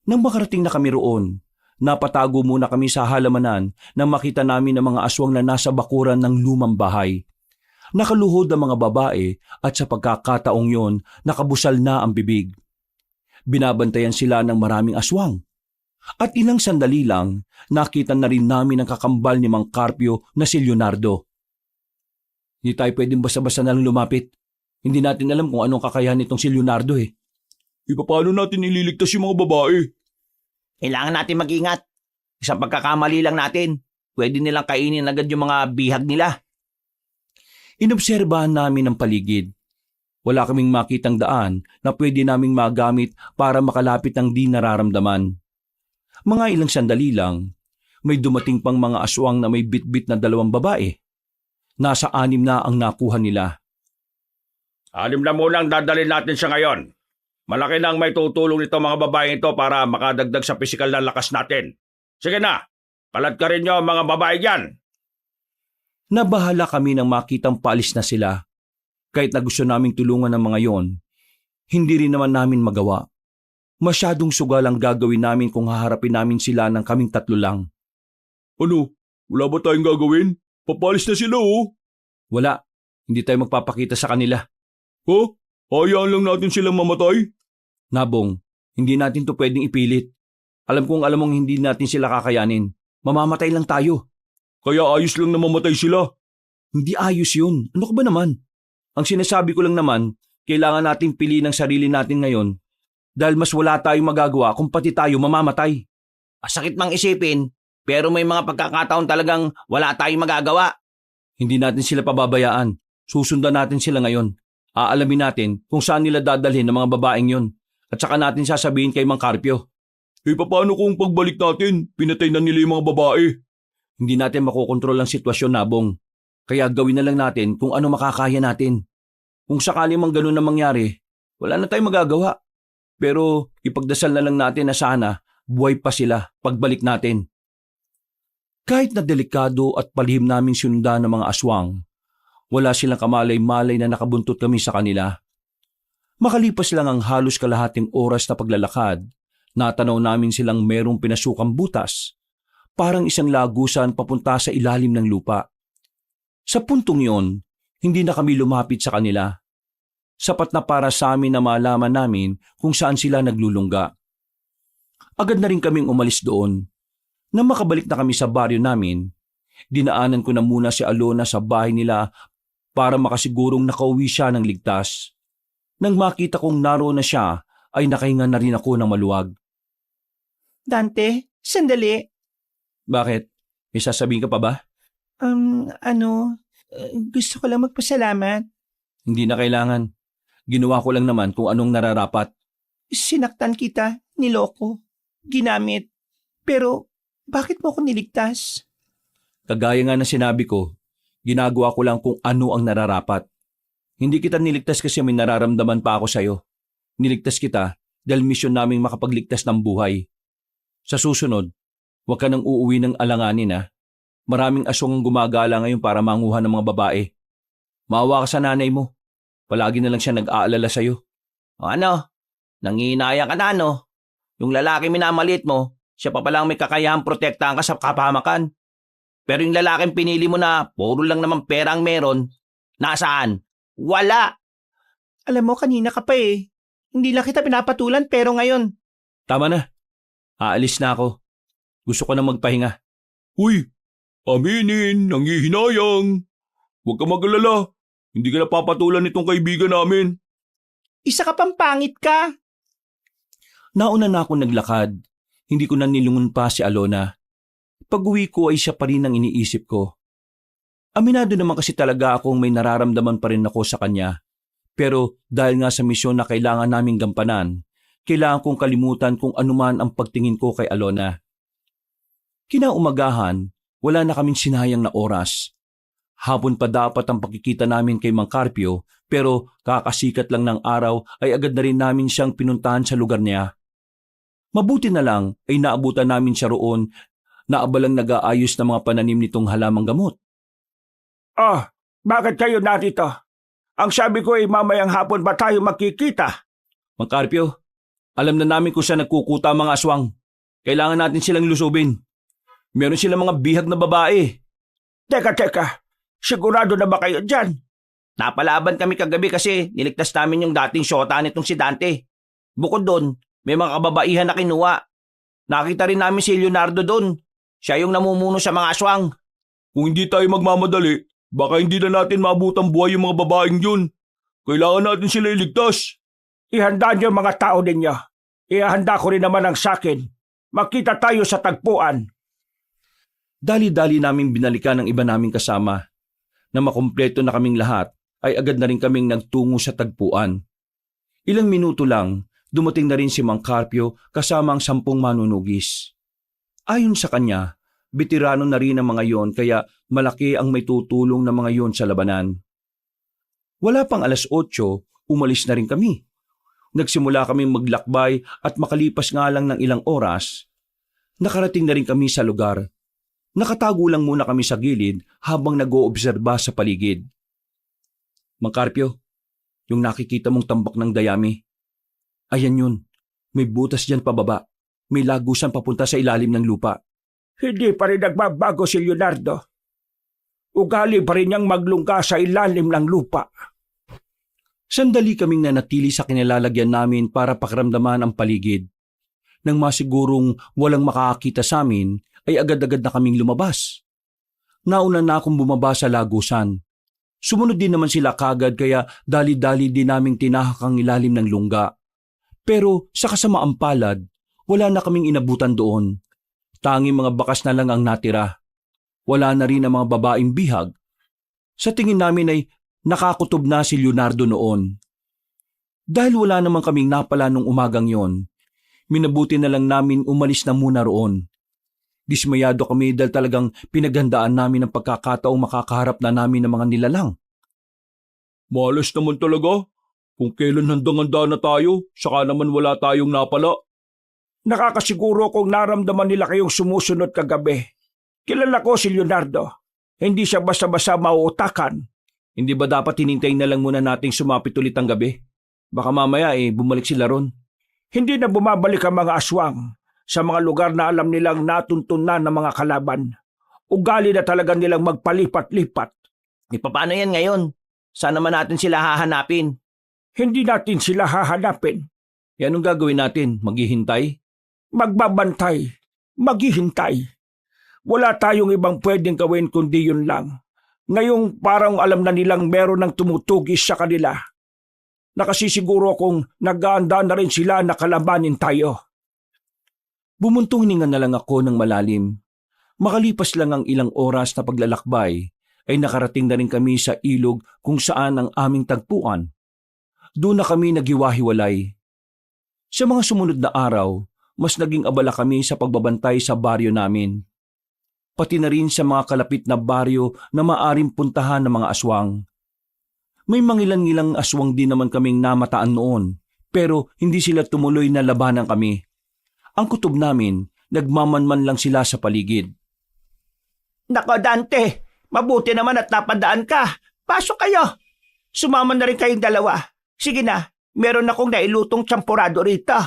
Nang makarating na kami roon, napatago muna kami sa halamanan nang makita namin ang mga aswang na nasa bakuran ng lumang bahay. Nakaluhod ang mga babae at sa pagkakataong yon, nakabusal na ang bibig. Binabantayan sila ng maraming aswang. At ilang sandali lang, nakita na rin namin ang kakambal ni Mang Carpio na si Leonardo. Hindi tayo pwedeng basta-basta na lang lumapit. Hindi natin alam kung anong kakayahan nitong si Leonardo eh. Paano natin ililigtas yung mga babae? Kailangan natin mag-ingat. Isang pagkakamali lang natin. Pwede nilang kainin agad yung mga bihag nila. Inobserbahan namin ang paligid. Wala kaming makitang daan na pwede naming magamit para makalapit ng di nararamdaman. Mga ilang sandali lang, may dumating pang mga aswang na may bitbit na 2 babae. Nasa 6 na ang nakuha nila. 6 na muna ang dadalhin natin siya ngayon. Malaki na ang may tutulong nito mga babae ito para makadagdag sa pisikal na lakas natin. Sige na, palad ka rin nyo mga babae dyan. Nabahala kami nang makitang paalis na sila. Kahit na gusto naming tulungan ng mga yon, hindi rin naman namin magawa. Masyadong sugal ang gagawin namin kung haharapin namin sila ng kaming 3 lang. Ano? Wala ba tayong gagawin? Papalis na sila oh. Wala, hindi tayo magpapakita sa kanila. Oh? Hayaan lang natin silang mamatay? Nabong, hindi natin to pwedeng ipilit. Alam mong hindi natin sila kakayanin. Mamamatay lang tayo. Kaya ayos lang na mamatay sila. Hindi ayos yun. Ano ka ba naman? Ang sinasabi ko lang naman, kailangan nating piliin ang sarili natin ngayon dahil mas wala tayong magagawa kung pati tayo mamamatay. Masakit mang isipin, pero may mga pagkakataon talagang wala tayong magagawa. Hindi natin sila pababayaan. Susundan natin sila ngayon. Aalamin natin kung saan nila dadalhin ng mga babaeng yon at saka natin sasabihin kay Mang Carpio. Paano kung pagbalik natin, pinatay na nila yung mga babae? Hindi natin makokontrol ang sitwasyon, Nabong. Kaya gawin na lang natin kung ano makakaya natin. Kung sakali mang ganun na mangyari, wala na tayong magagawa. Pero ipagdasal na lang natin na sana buhay pa sila pagbalik natin. Kahit na delikado at palihim naming sinundan ng mga aswang, wala silang kamalay-malay na nakabuntot kami sa kanila. Makalipas lang ang halos kalahating oras na paglalakad, natanaw namin silang merong pinasukang butas, parang isang lagusan papunta sa ilalim ng lupa. Sa puntong yon, hindi na kami lumapit sa kanila. Sapat na para sa amin na malaman namin kung saan sila naglulungga. Agad na rin kaming umalis doon. Nang makabalik na kami sa baryo namin, dinaanan ko na muna si Alona sa bahay nila para makasigurong nakauwi siya ng ligtas. Nang makita kong naroon na siya, ay nakahinga na rin ako ng maluwag. Dante, sandali. Bakit? May sasabihin ka pa ba? Gusto ko lang magpasalamat. Hindi na kailangan. Ginawa ko lang naman kung anong nararapat. Sinaktan kita, niloko, ginamit. Pero bakit mo ako niligtas? Kagaya nga na sinabi ko, ginagawa ko lang kung ano ang nararapat. Hindi kita niligtas kasi may nararamdaman pa ako sa'yo. Niligtas kita dahil misyon naming makapagligtas ng buhay. Sa susunod, huwag ka nang uuwi ng alanganin ha. Maraming aswang ang gumagala ngayon para manguha ng mga babae. Maawa ka sa nanay mo. Palagi na lang siya nag-aalala sa'yo. O ano? Nanginaya ka na no? Yung lalaki minamalit mo, siya pa palang may kakayahang protektahan ka sa kapahamakan. Pero yung lalaking pinili mo na puro lang naman pera ang meron, nasaan? Wala! Alam mo, kanina ka pa eh. Hindi lang kita pinapatulan pero ngayon. Tama na. Aalis na ako. Gusto ko na magpahinga. Uy, aminin, nanghihinayang. Huwag ka mag-alala. Hindi ka napapatulan nitong kaibigan namin. Isa ka pang pangit ka. Nauna na ako naglakad. Hindi ko na nilungon pa si Alona. Pag-uwi ko ay siya pa rin ang iniisip ko. Aminado naman kasi talaga akong may nararamdaman pa rin ako sa kanya. Pero dahil nga sa misyon na kailangan naming gampanan, kailangan kong kalimutan kung anuman ang pagtingin ko kay Alona. Kinaumagahan, wala na kaming sinayang na oras. Hapon pa dapat ang pagkikita namin kay Mang Carpio pero kakasikat lang ng araw ay agad na rin namin siyang pinuntahan sa lugar niya. Mabuti na lang ay naabutan namin siya roon na abalang nag-aayos ng mga pananim nitong halamang gamot. Ah, bakit kayo narito? Ang sabi ko ay mamayang hapon ba tayo magkikita? Mang Carpio, alam na namin kung saan nagkukuta ang mga aswang. Kailangan natin silang lusubin. Meron silang mga bihag na babae. Teka, sigurado na ba kayo dyan? Napalaban kami kagabi kasi niligtas namin yung dating syota nitong si Dante. Bukod doon, may mga kababaihan na kinuha. Nakita rin namin si Leonardo doon. Siya yung namumuno sa mga aswang. Kung hindi tayo magmamadali, baka hindi na natin maabutang buhay yung mga babaeng yun. Kailangan natin sila iligtas. Ihanda niyo mga tao ninyo. Ihanda ko rin naman ang sakin. Makita tayo sa tagpuan. Dali-dali naming binalikan ng iba naming kasama. Na makumpleto na kaming lahat, ay agad na rin kaming nagtungo sa tagpuan. Ilang minuto lang, dumating na rin si Mang Carpio kasama ang 10 manunugis. Ayon sa kanya, bitirano na rin ang mga yon kaya malaki ang may tutulong na mga yon sa labanan. Wala pang 8:00, umalis na rin kami. Nagsimula kaming maglakbay at makalipas nga lang ng ilang oras, nakarating na rin kami sa lugar. Nakatago lang muna kami sa gilid habang nag-oobserba sa paligid. Mang Carpio, yung nakikita mong tambak ng dayami, ayan yun, may butas dyan pababa, may lagusan papunta sa ilalim ng lupa. Hindi pa rin nagbabago si Leonardo. Ugali pa rin niyang maglungga sa ilalim ng lupa. Sandali kaming nanatili sa kinilalagyan namin para pakiramdaman ang paligid. Nang masigurong walang makakakita sa amin, ay agad-agad na kaming lumabas. Nauna na akong bumaba sa lagusan. Sumunod din naman sila kagad kaya dali-dali din naming tinahak ang ilalim ng lungga. Pero sa kasamaang palad, wala na kaming inabutan doon. Tanging mga bakas na lang ang natira. Wala na rin ang mga babaeng bihag. Sa tingin namin ay nakakutob na si Leonardo noon. Dahil wala naman kaming napala nung umagang yon, minabuti na lang namin umalis na muna roon. Dismayado kami dahil talagang pinaghandaan namin ang pagkakataong makakaharap na namin ng mga nilalang. Malas naman talaga. Kung kailan handang-handa na tayo, saka naman wala tayong napala. Nakakasiguro kung naramdaman nila kayong sumusunod kagabi. Kilala ko si Leonardo. Hindi siya basta-basta mauutakan. Hindi ba dapat hinintayin na lang muna nating sumapit ulit ang gabi? Baka mamaya bumalik sila ron. Hindi na bumabalik ang mga aswang sa mga lugar na alam nilang natuntun na ng mga kalaban. Ugali na talaga nilang magpalipat-lipat. Paano yan ngayon? Saan naman natin sila hahanapin? Hindi natin sila hahanapin. Anong gagawin natin? Maghihintay? Magbabantay. Maghihintay. Wala tayong ibang pwedeng gawin kundi yun lang. Ngayong parang alam na nilang meron ng tumutugis sa kanila. Nakasisiguro kung nag-aanda na rin sila na kalabanin tayo. Bumuntong hininga na lang ako ng malalim. Makalipas lang ang ilang oras na paglalakbay, ay nakarating na rin kami sa ilog kung saan ang aming tagpuan. Doon na kami naghiwa-hiwalay. Sa mga sumunod na araw, mas naging abala kami sa pagbabantay sa baryo namin. Pati na rin sa mga kalapit na baryo na maaring puntahan ng mga aswang. May mangilan-ngilang aswang din naman kaming namataan noon, pero hindi sila tumuloy na labanan kami. Ang kutob namin, nagmamanman lang sila sa paligid. Nako Dante, mabuti naman at napadaan ka. Pasok kayo. Sumama na rin kayong dalawa. Sige na, meron akong nailutong tsampurado rito.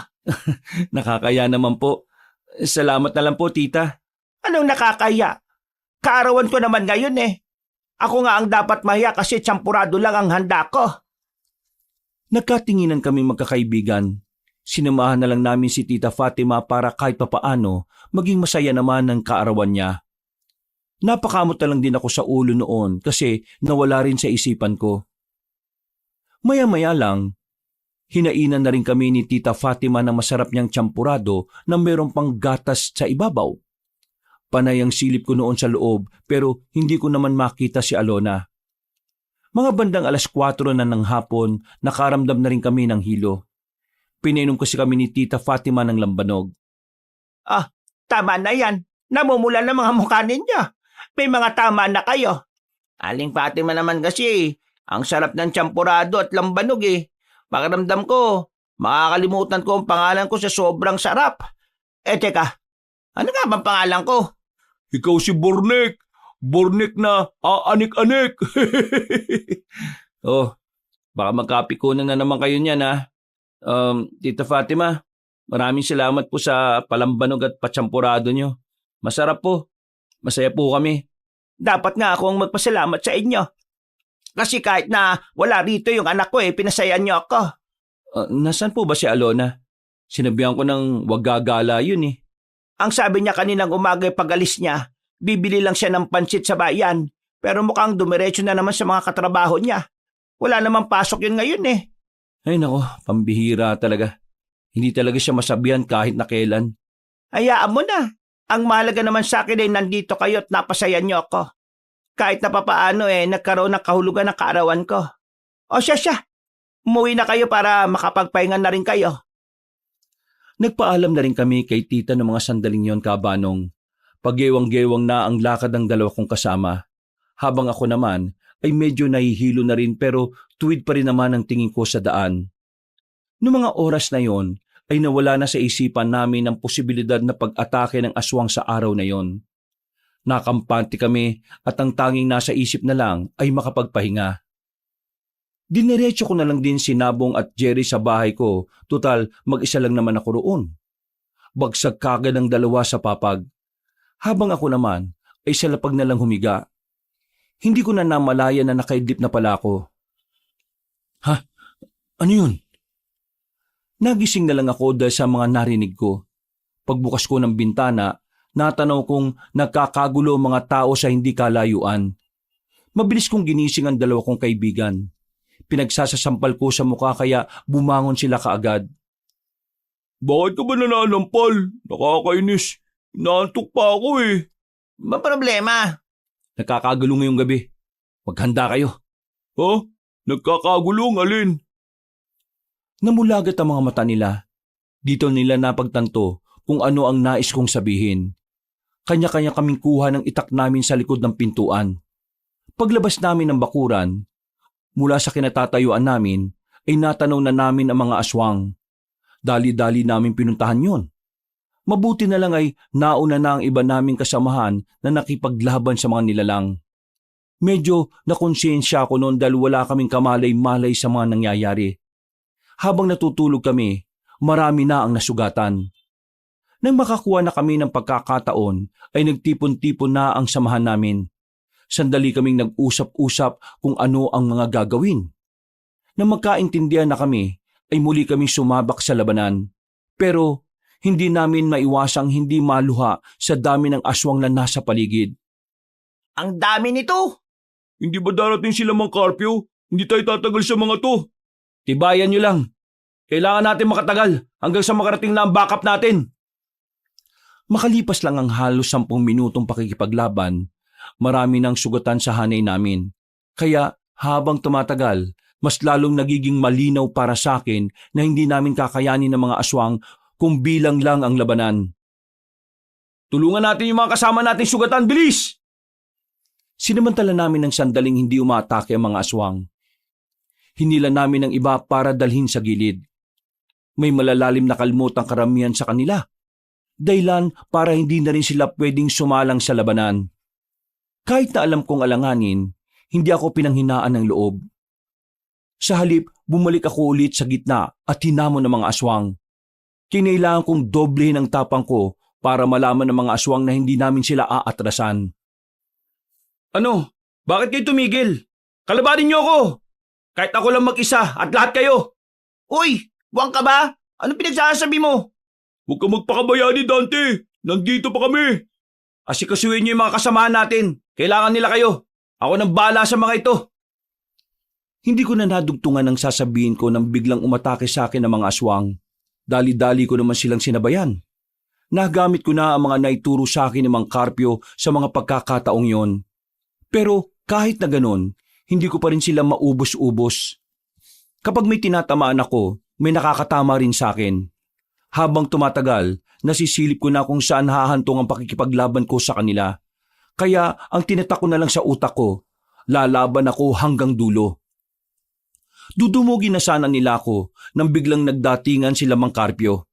Nakakaya naman po. Salamat na lang po, tita. Anong nakakaya? Kaarawan ko naman ngayon eh. Ako nga ang dapat mahiya kasi tsampurado lang ang handa ko. Nagkatinginan kaming magkakaibigan. Sinamahan na lang namin si Tita Fatima para kahit papaano maging masaya naman ang kaarawan niya. Napakamot na lang din ako sa ulo noon kasi nawala rin sa isipan ko. Maya-maya lang, hinainan na rin kami ni Tita Fatima ng masarap niyang tsampurado na mayroong pang gatas sa ibabaw. Panay ang silip ko noon sa loob pero hindi ko naman makita si Alona. Mga bandang 4:00 na ng hapon, nakaramdam na rin kami ng hilo. Pinainom kasi kami ni Tita Fatima ng lambanog. Ah, tama na yan. Namumula na mga mukha ninyo. May mga tama na kayo. Aling Fatima naman kasi, ang sarap ng tsampurado at lambanog eh. Pakiramdam ko, Makakalimutan ko ang pangalan ko sa sobrang sarap. Teka, ano nga bang pangalan ko? Ikaw si Bornek. Bornek na aanik-anik. Oh, baka magkapikunan na naman kayo niyan ha. Tita Fatima, maraming salamat po sa palambanog at patsampurado nyo. Masarap po. Masaya po kami. Dapat nga akong magpasalamat sa inyo. Kasi kahit na wala rito yung anak ko pinasayan niyo ako. Nasaan po ba si Alona? Sinabihan ko ng wag gagala yun eh. Ang sabi niya kaninang umaga pag-alis niya, bibili lang siya ng pansit sa bayan. Pero mukhang dumiretso na naman sa mga katrabaho niya. Wala namang pasok yun ngayon eh. Ay nako, pambihira talaga. Hindi talaga siya masabihan kahit na kailan. Hayaan mo na. Ang mahalaga naman sa akin ay nandito kayo at napasayan niyo ako. Kahit na papaano nagkaroon ng kahulugan ng kaarawan ko. O siya. Umuwi na kayo para makapagpahinga na rin kayo. Nagpaalam na rin kami kay tita ng mga sandaling yon, Kabanong. Paggewang-gewang na ang lakad ng dalawa kong kasama. Habang ako naman ay medyo nahihilo na rin pero tuwid pa rin naman ang tingin ko sa daan. Noong mga oras na yon ay nawala na sa isipan namin ang posibilidad na pag-atake ng aswang sa araw na yon. Nakampante kami at ang tanging nasa isip na lang ay makapagpahinga. Diniretso ko na lang din si Nabong at Jerry sa bahay ko, tutal mag-isa lang naman ako roon. Bagsag kagad ang dalawa sa papag. Habang ako naman ay sa lapag na lang humiga. Hindi ko na namalaya na nakaidlip na pala ako. Ha? Ano yun? Nagising na lang ako dahil sa mga narinig ko. Pagbukas ko ng bintana, natanaw kong nagkakagulo ang mga tao sa hindi kalayuan. Mabilis kong ginising ang dalawa kong kaibigan. Pinagsasasampal ko sa mukha kaya bumangon sila kaagad. Bakit ka ba nananampal? Nakakainis. Inaantok pa ako eh. Ba problema? Nakakagulo ngayong gabi. Maghanda kayo. Ha? Nagkakagulong alin? Namulagat ang mga mata nila. Dito nila napagtanto kung ano ang nais kong sabihin. Kanya-kanya kaming kuha ng itak namin sa likod ng pintuan. Paglabas namin ng bakuran, mula sa kinatatayuan namin ay natanaw na namin ang mga aswang. Dali-dali namin pinuntahan yon. Mabuti na lang ay nauna na ang iba naming kasamahan na nakipaglaban sa mga nilalang. Medyo nakonsensya ako noon dahil wala kaming kamalay-malay sa mga nangyayari. Habang natutulog kami, marami na ang nasugatan. Nang makakuha na kami ng pagkakataon ay nagtipon-tipon na ang samahan namin. Sandali kaming nag-usap-usap kung ano ang mga gagawin. Nang magkaintindihan na kami, ay muli kaming sumabak sa labanan. Pero hindi namin maiwasang hindi maluha sa dami ng aswang na nasa paligid. Ang dami nito! Hindi ba darating sila Mang Carpio? Hindi tayo tatagal sa mga to. Tibayan nyo lang. Kailangan natin makatagal hanggang sa makarating na ang backup natin. Makalipas lang ang halos 10 minutong pakikipaglaban, marami nang sugatan sa hanay namin. Kaya habang tumatagal, mas lalong nagiging malinaw para sa akin na hindi namin kakayanin ng mga aswang kung bilang lang ang labanan. Tulungan natin yung mga kasama nating sugatan, bilis! Sinamantala namin ng sandaling hindi umaatake ang mga aswang. Hinila namin ang iba para dalhin sa gilid. May malalalim na kalmot ang karamihan sa kanila. Dahilan para hindi na rin sila pwedeng sumalang sa labanan. Kahit na alam kong alanganin, hindi ako pinanghinaan ng loob. Sa halip, bumalik ako ulit sa gitna at hinamon ng mga aswang. Kinailangan kong doblehin ang tapang ko para malaman ng mga aswang na hindi namin sila aatrasan. Ano? Bakit kayo tumigil? Kalabanin niyo ako! Kahit ako lang mag-isa at lahat kayo! Uy! Buwang ka ba? Ano pinagsasabi mo? Huwag ka magpakabayani, Dante! Nandito pa kami! Asikasuhin niyo yung mga kasamahan natin. Kailangan nila kayo. Ako nang bahala sa mga ito. Hindi ko na nadugtungan ang sasabihin ko nang biglang umatake sa akin ng mga aswang. Dali-dali ko naman silang sinabayan. Nagamit ko na ang mga naituro sa akin ng Mang Carpio sa mga pagkakataong yon. Pero kahit na ganon, hindi ko pa rin sila maubos-ubos. Kapag may tinatamaan ako, may nakakatama rin sa akin. Habang tumatagal, nasisilip ko na kung saan hahantong ang pakikipaglaban ko sa kanila. Kaya ang tinatak ko na lang sa utak ko, lalaban ako hanggang dulo. Dudumugin na sana nila ako nang biglang nagdatingan sila Mang Carpio.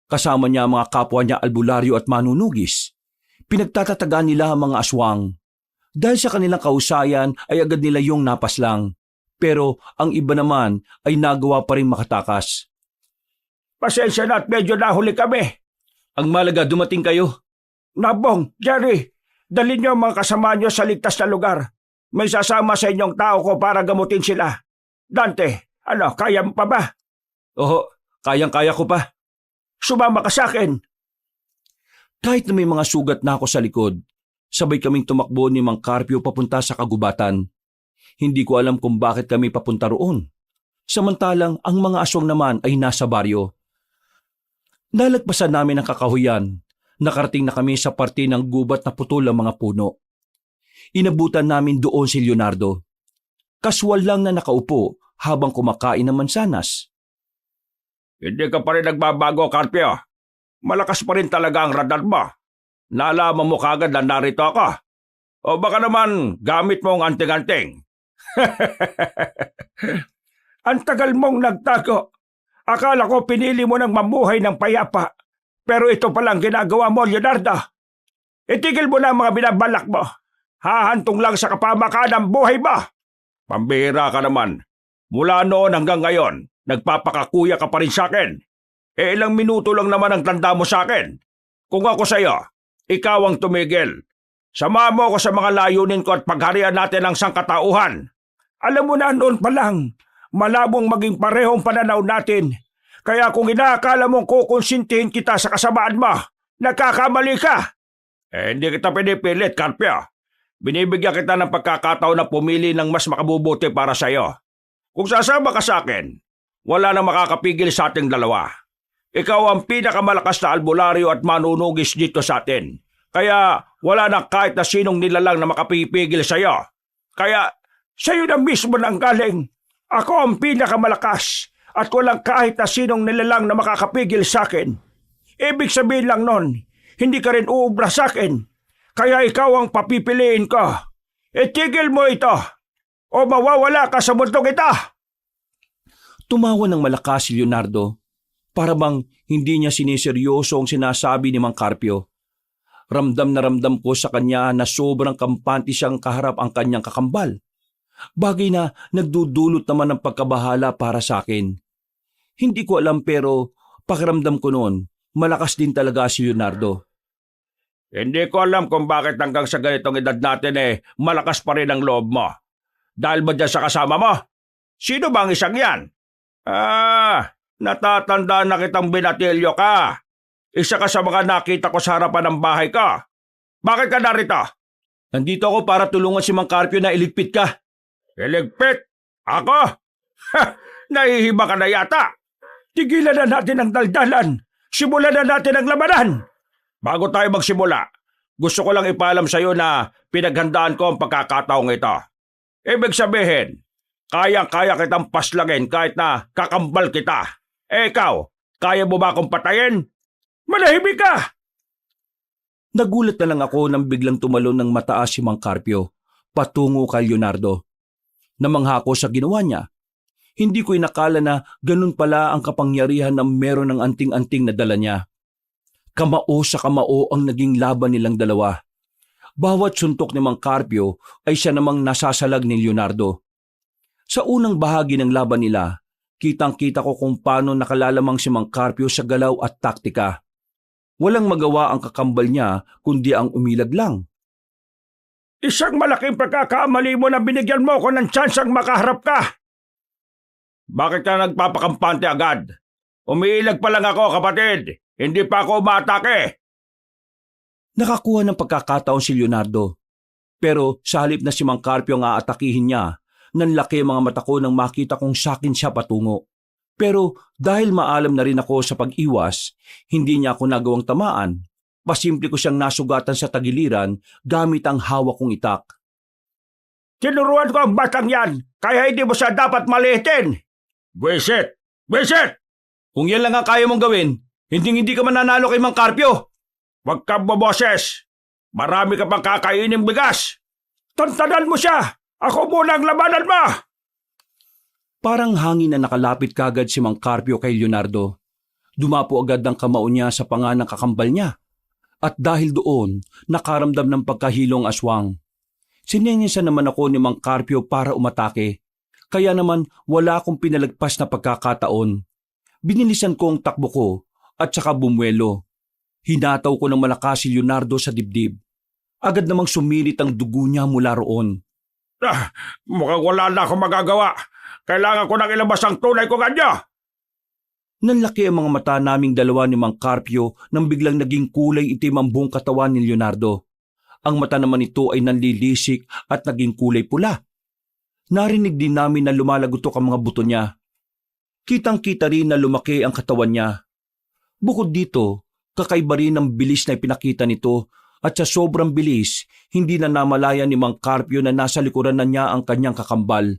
Kasama niya ang mga kapwa niya albularyo at manunugis. Pinagtatatagan nila ang mga aswang. Dahil sa kanilang kausayan ay agad nila yung napaslang. Pero ang iba naman ay nagawa pa rin makatakas. Pasensya na at medyo nahuli kami. Ang malaga dumating kayo. Nabong, Jerry, dalhin niyo ang mga kasama niyo sa ligtas na lugar. May sasama sa inyong tao ko para gamutin sila. Dante, kaya mo pa ba? Oo, kayang-kaya ko pa. Sumama ka sa akin. Kahit na may mga sugat na ako sa likod, sabay kaming tumakbo ni Mang Carpio papunta sa kagubatan. Hindi ko alam kung bakit kami papunta roon. Samantalang ang mga aswang naman ay nasa baryo. Nalagpasan namin ang kakahuyan. Nakarating na kami sa parte ng gubat na putol ang mga puno. Inabutan namin doon si Leonardo. Kaswal lang na nakaupo habang kumakain ng mansanas. Hindi ka pa rin nagbabago, Carpio. Malakas pa rin talaga ang radar mo. Naalaman mo kagad na narito ako. O baka naman gamit mo ang anting-anting. Ang tagal mong nagtago. Akala ko pinili mo ng mamuhay ng payapa. Pero ito palang ginagawa mo, Leonardo. Itigil mo na ang mga binabalak mo. Hahantong lang sa kapamakan ng buhay mo. Pambihira ka naman. Mula noon hanggang ngayon, nagpapakakuya ka pa rin sa akin. Ilang minuto lang naman ang tanda mo sa akin. Kung ako sa'yo, ikaw ang tumigil. Samahan mo ako sa mga layunin ko at pagharian natin ang sangkatauhan. Alam mo na noon pa lang, malabong maging parehong pananaw natin. Kaya kung inaakala mong kukonsintihin kita sa kasamaan mo, nagkakamali ka. Hindi kita pinipilit, Carpio. Binibigyan kita ng pagkakataon na pumili ng mas makabubuti para sa'yo. Kung sasama ka sa akin, wala na makakapigil sa ating dalawa. Ikaw ang pinakamalakas na albularyo at manunugis dito sa atin. Kaya wala na kahit na sinong nilalang na makapipigil sa'yo. Kaya sa'yo na mismo nang galing. Ako ang pinakamalakas at walang kahit na sinong nilalang na makakapigil sa akin. Ibig sabihin lang nun, hindi ka rin uubra sa akin. Kaya ikaw ang papipiliin ko. Itigil mo ito o mawawala ka sa mundong ito. Tumawa ng malakas si Leonardo. Para bang hindi niya siniseryoso ang sinasabi ni Mang Carpio. Ramdam na ramdam ko sa kanya na sobrang kampante siyang kaharap ang kanyang kakambal. Bagay na nagdudulot naman ng pagkabahala para sa akin. Hindi ko alam pero pakiramdam ko noon, malakas din talaga si Leonardo. Hindi ko alam kung bakit hanggang sa ganitong edad natin malakas pa rin ang loob mo. Dahil ba dyan sa kasama mo? Sino bang isang yan? Natatandaan na kitang binatilyo ka. Isa ka sa mga nakita ko sa harapan ng bahay ko. Bakit ka narito? Nandito ako para tulungan si Mang Carpio na iligpit ka. Iligpit? Ako? Nahihiba ka na yata. Tigilan na natin ang daldalan. Simulan na natin ang labanan. Bago tayo magsimula, gusto ko lang ipaalam sa iyo na pinaghandaan ko ang pagkakataong ito. Ibig sabihin, kayang-kaya kitang paslangin kahit na kakambal kita. Ikaw, kaya mo ba akong patayin? Manahimik ka! Nagulat na lang ako nang biglang tumalon ng mataas si Mang Carpio, patungo kay Leonardo. Namangha ako sa ginawa niya. Hindi ko inakala na ganun pala ang kapangyarihan na meron ng anting-anting na dala niya. Kamao sa kamao ang naging laban nilang dalawa. Bawat suntok ni Mang Carpio ay siya namang nasasalag ni Leonardo. Sa unang bahagi ng laban nila, kitang-kita ko kung paano nakalalamang si Mang Carpio sa galaw at taktika. Walang magawa ang kakambal niya kundi ang umilag lang. Isang malaking pagkakamali mo na binigyan mo ko ng tsansang makaharap ka. Bakit ka nagpapakampante agad? Umiilag pa lang ako, kapatid. Hindi pa ako umatake. Nakakuha ng pagkakataon si Leonardo. Pero sa halip na si Mang Carpio ang aatakihin niya, nanlaki ang mga mata ko nang makita kong sakin siya patungo. Pero dahil maalam na rin ako sa pag-iwas, hindi niya ako nagawang tamaan. Pasimple ko siyang nasugatan sa tagiliran gamit ang hawak kong itak. Tinuruan ko ang batang yan, kaya hindi mo siya dapat maliitin. Buisit! Buisit! Kung yan lang ang kaya mong gawin, hindi ka mananalo kay Mang Carpio. Huwag kang boboses. Marami ka pang kakainin bigas. Tantanan mo siya. Ako muna ang labanan mo. Parang hangin na nakalapit kagad si Mang Carpio kay Leonardo. Dumapo agad ang kamao niya sa panga ng kakambal niya. At dahil doon, nakaramdam ng pagkahilong aswang. Sinenyesan naman ako ni Mang Carpio para umatake. Kaya naman wala akong pinalagpas na pagkakataon. Binilisan ko ang takbo ko at saka bumwelo. Hinataw ko ng malakas si Leonardo sa dibdib. Agad namang sumirit ang dugo niya mula roon. Mukhang wala na akong magagawa. Kailangan ko nang ilabas ang tunay ko kanya. Nanlaki ang mga mata naming dalawa ni Mang Carpio nang biglang naging kulay itim ang buong katawan ni Leonardo. Ang mata naman nito ay nanlilisik at naging kulay pula. Narinig din namin na lumalagotok ang mga buto niya. Kitang-kita rin na lumaki ang katawan niya. Bukod dito, kakaiba rin ang bilis na ipinakita nito at sa sobrang bilis, hindi na namalaya ni Mang Carpio na nasa likuran na niya ang kanyang kakambal.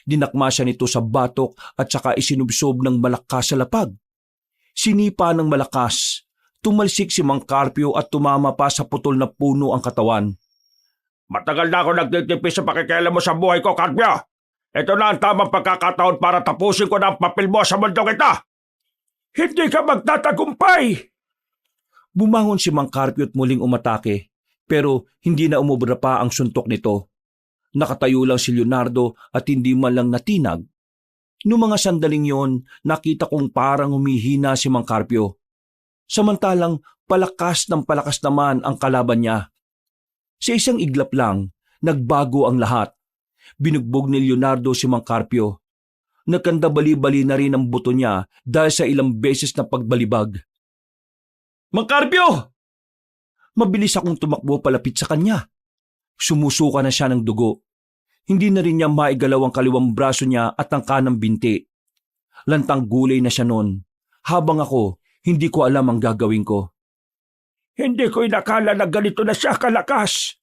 Dinakma siya nito sa batok at saka isinubsob ng malakas sa lapag. Sinipa ng malakas. Tumalsik si Mang Carpio at tumama pa sa putol na puno ang katawan. Matagal na ako nagtitipis sa pakikialam mo sa buhay ko, Carpio. Ito na ang tamang pagkakataon para tapusin ko na ang papel mo sa mundong ito. Hindi ka magtatagumpay! Bumangon si Mang Carpio at muling umatake, pero hindi na umubra pa ang suntok nito. Nakatayo lang si Leonardo at hindi man lang natinag. Noong mga sandaling yon, nakita kong parang humihina si Mang Carpio. Samantalang palakas ng palakas naman ang kalaban niya. Sa isang iglap lang, nagbago ang lahat. Binugbog ni Leonardo si Mang Carpio. Nagkandabali-bali na rin ang buto niya dahil sa ilang beses na pagbalibag. Mang Carpio! Mabilis akong tumakbo palapit sa kanya. Sumusuka na siya ng dugo. Hindi na rin niya maigalaw ang kaliwang braso niya at ang kanang binti. Lantang gulay na siya noon. Habang ako, hindi ko alam ang gagawin ko. Hindi ko inakala na ganito na siya kalakas.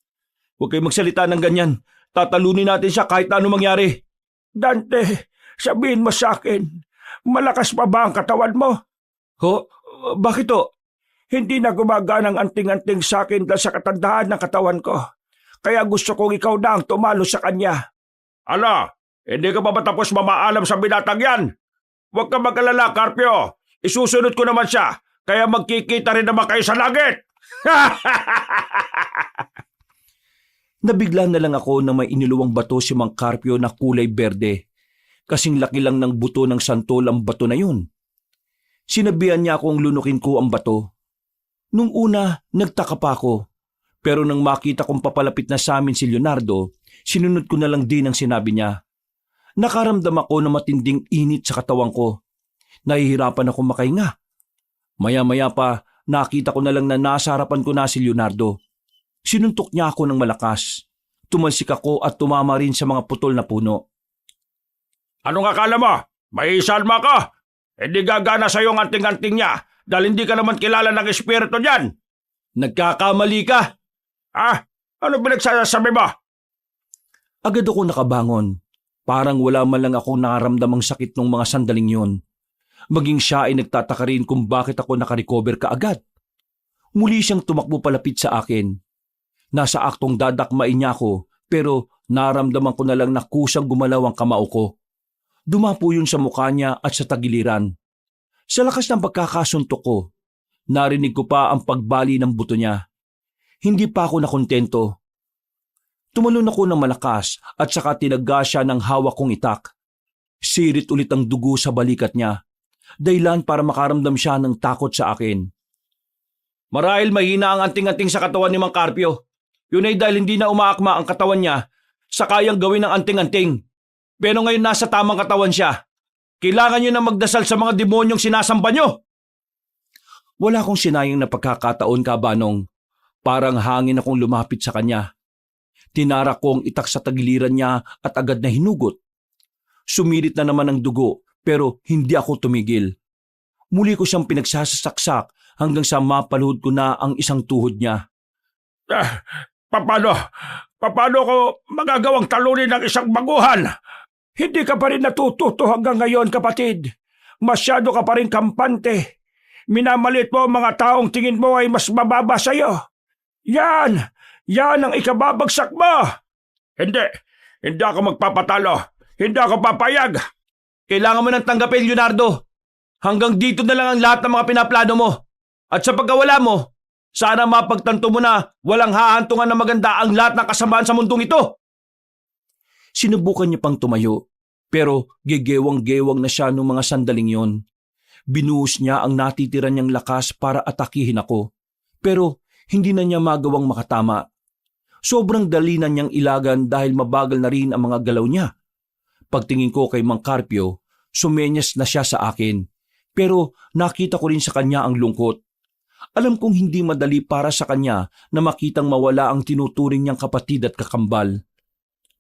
Huwag kayong magsalita ng ganyan. Tatalunin natin siya kahit ano mangyari. Dante, sabihin mo sa akin, malakas pa ba ang katawan mo? Ho? Bakit to? Hindi na gumagana ang anting-anting sa akin dahil sa katandaan ng katawan ko. Kaya gusto kong ikaw na ang tumalo sa kanya. Ala, hindi ka pa matapos mamaalam sa binatang yan? Huwag ka mag-alala, Carpio. Isusunod ko naman siya, kaya magkikita rin naman kayo sa langit. Nabigla na lang ako na may iniluwang bato si Mang Carpio na kulay berde. Kasing laki lang ng buto ng santol ang bato na yun. Sinabihan niya akong lunukin ko ang bato. Nung una, nagtaka pa ako. Pero nang makita kong papalapit na sa amin si Leonardo, sinunod ko na lang din ang sinabi niya. Nakaramdam ako na matinding init sa katawan ko. Nahihirapan ako makahinga. Maya-maya pa, nakita ko na lang na nasa harapan ko na si Leonardo. Sinuntok niya ako ng malakas. Tumalsik ako at tumama rin sa mga putol na puno. Anong akala mo? May isalma ka? Hindi gagana sa iyong anting-anting niya dahil hindi ka naman kilala ng espiritu niyan. Nagkakamali ka. Ano pinagsasabi mo? Agad ako nakabangon. Parang wala man lang akong nakaramdamang sakit ng mga sandaling yon. Maging siya ay nagtataka rin kung bakit ako nakarecover kaagad. Muli siyang tumakbo palapit sa akin. Nasa aktong dadakmain niya ako pero naramdaman ko na lang na kusang gumalaw ang kamao ko. Dumapo yun sa mukha niya at sa tagiliran. Sa lakas ng pagkakasuntok ko, narinig ko pa ang pagbali ng buto niya. Hindi pa ako nakontento. Tumalon ako ng malakas at saka tinaga siya ng hawak kong itak. Sirit ulit ang dugo sa balikat niya. Dahilan para makaramdam siya ng takot sa akin. Marahil mahina ang anting-anting sa katawan ni Mang Carpio. Yun ay dahil hindi na umaakma ang katawan niya sa kayang gawin ng anting-anting. Pero ngayon nasa tamang katawan siya. Kailangan niyo na magdasal sa mga demonyong sinasamba niyo. Wala akong sinayang na pagkakataon, Kabanong. Parang hangin akong lumapit sa kanya. Tinarak ko ang itak sa tagiliran niya at agad na hinugot. Sumirit na naman ang dugo pero hindi ako tumigil. Muli ko siyang pinagsasaksak hanggang sa mapaluhod ko na ang isang tuhod niya. Paano ko magagawang talunin ng isang baguhan? Hindi ka pa rin natututo hanggang ngayon, kapatid. Masyado ka pa rin kampante. Minamalit mo ang mga taong tingin mo ay mas mababa sa'yo. Yan ang ikababagsak mo. Hindi ako magpapatalo. Hindi ako papayag. Kailangan mo nang tanggapin, Leonardo. Hanggang dito na lang ang lahat ng mga pinaplano mo. At sa pagkawala mo, sana mapagtanto mo na walang hahantungan na maganda ang lahat ng kasamaan sa mundong ito. Sinubukan niya pang tumayo, pero gegewang-gewang na siya nung mga sandaling yon. Binuhos niya ang natitira niyang lakas para atakihin ako, pero hindi na niya magawang makatama. Sobrang dali na niyang ilagan dahil mabagal na rin ang mga galaw niya. Pagtingin ko kay Mang Carpio, sumenyas na siya sa akin, pero nakita ko rin sa kanya ang lungkot. Alam kong hindi madali para sa kanya na makitang mawala ang tinuturing niyang kapatid at kakambal.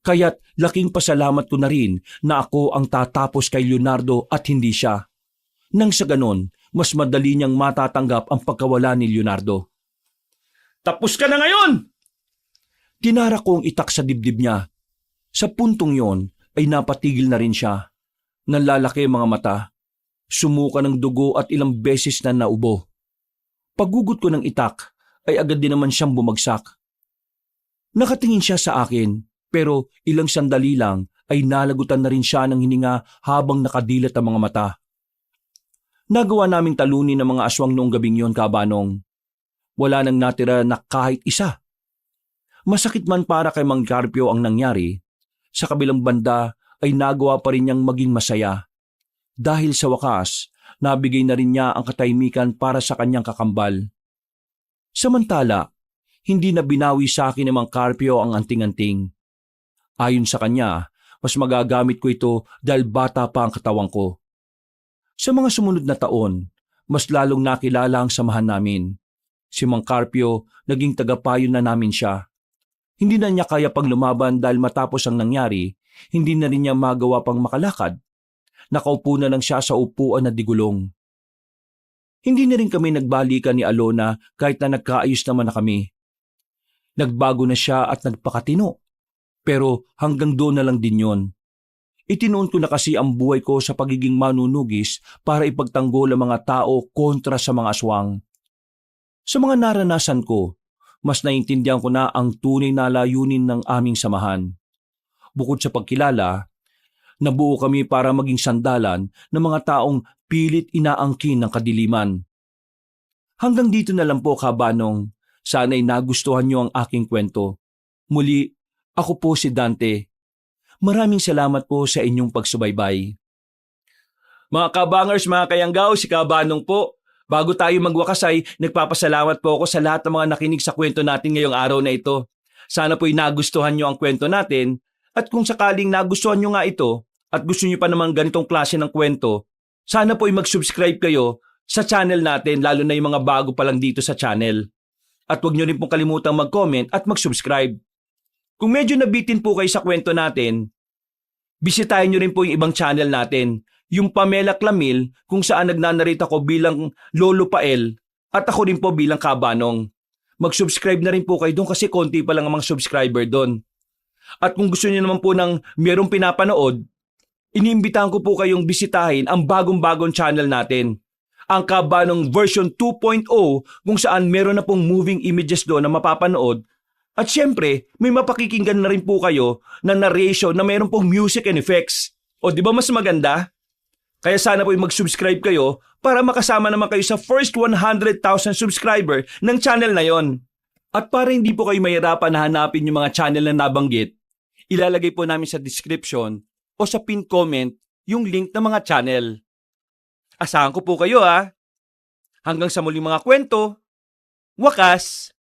Kaya't laking pasalamat ko na rin na ako ang tatapos kay Leonardo at hindi siya. Nang sa ganon, mas madali niyang matatanggap ang pagkawala ni Leonardo. Tapos ka na ngayon! Tinara ko ang itak sa dibdib niya. Sa puntong yon ay napatigil na rin siya. Nanlalaki ang mga mata. Sumuka ng dugo at ilang beses na naubo. Paggugot ko ng itak ay agad din naman siyang bumagsak. Nakatingin siya sa akin pero ilang sandali lang ay nalagutan na rin siya ng hininga habang nakadilat ang mga mata. Nagawa naming talunin ng mga aswang noong gabing yon, Kabanong. Wala nang natira na kahit isa. Masakit man para kay Mang Carpio ang nangyari, sa kabilang banda ay nagawa pa rin niyang maging masaya. Dahil sa wakas, nabigay na rin niya ang katahimikan para sa kanyang kakambal. Samantala, hindi na binawi sa akin ni Mang Carpio ang anting-anting. Ayon sa kanya, mas magagamit ko ito dahil bata pa ang katawan ko. Sa mga sumunod na taon, mas lalong nakilala ang samahan namin. Si Mang Carpio, naging tagapayo na namin siya. Hindi na niya kaya pang lumaban dahil matapos ang nangyari, hindi na rin niya magawa pang makalakad. Nakaupo na lang siya sa upuan na digulong. Hindi na rin kami nagbalikan ni Alona kahit na nagkaayos naman na kami. Nagbago na siya at nagpakatino. Pero hanggang doon na lang din yon. Itinuon ko na kasi ang buhay ko sa pagiging manunugis para ipagtanggol ang mga tao kontra sa mga aswang. Sa mga naranasan ko, mas naintindihan ko na ang tunay na layunin ng aming samahan. Bukod sa pagkilala, nabuo kami para maging sandalan ng mga taong pilit inaangkin ng kadiliman. Hanggang dito na lang po, Kabanong. Sana'y nagustuhan niyo ang aking kwento. Muli, ako po si Dante. Maraming salamat po sa inyong pagsubaybay. Mga kabangers, mga kayanggaw, si Kabanong po. Bago tayo magwakas ay nagpapasalamat po ako sa lahat ng mga nakinig sa kwento natin ngayong araw na ito. Sana po'y nagustuhan nyo ang kwento natin at kung sakaling nagustuhan nyo nga ito at gusto nyo pa naman ganitong klase ng kwento, sana po'y mag-subscribe kayo sa channel natin lalo na yung mga bago pa lang dito sa channel. At huwag nyo rin pong kalimutang mag-comment at mag-subscribe. Kung medyo nabitin po kayo sa kwento natin, bisitahin nyo rin po yung ibang channel natin. Yung Pamela Clamil kung saan nagnanarita ako bilang Lolo Pael at ako rin po bilang Kabanong. Mag-subscribe na rin po kayo doon kasi konti pa lang ang mga subscriber doon. At kung gusto niyo naman po ng merong pinapanood, iniimbitahan ko po kayong bisitahin ang bagong-bagong channel natin. Ang Kabanong version 2.0 kung saan meron na pong moving images doon na mapapanood. At syempre, may mapakikinggan na rin po kayo na narration na meron pong music and effects. O di ba mas maganda? Kaya sana po'y mag-subscribe kayo para makasama naman kayo sa first 100,000 subscriber ng channel na yon. At para hindi po kayo mahirapan na hanapin yung mga channel na nabanggit, ilalagay po namin sa description o sa pinned comment yung link ng mga channel. Asahan ko po kayo ha. Hanggang sa muling mga kwento, wakas!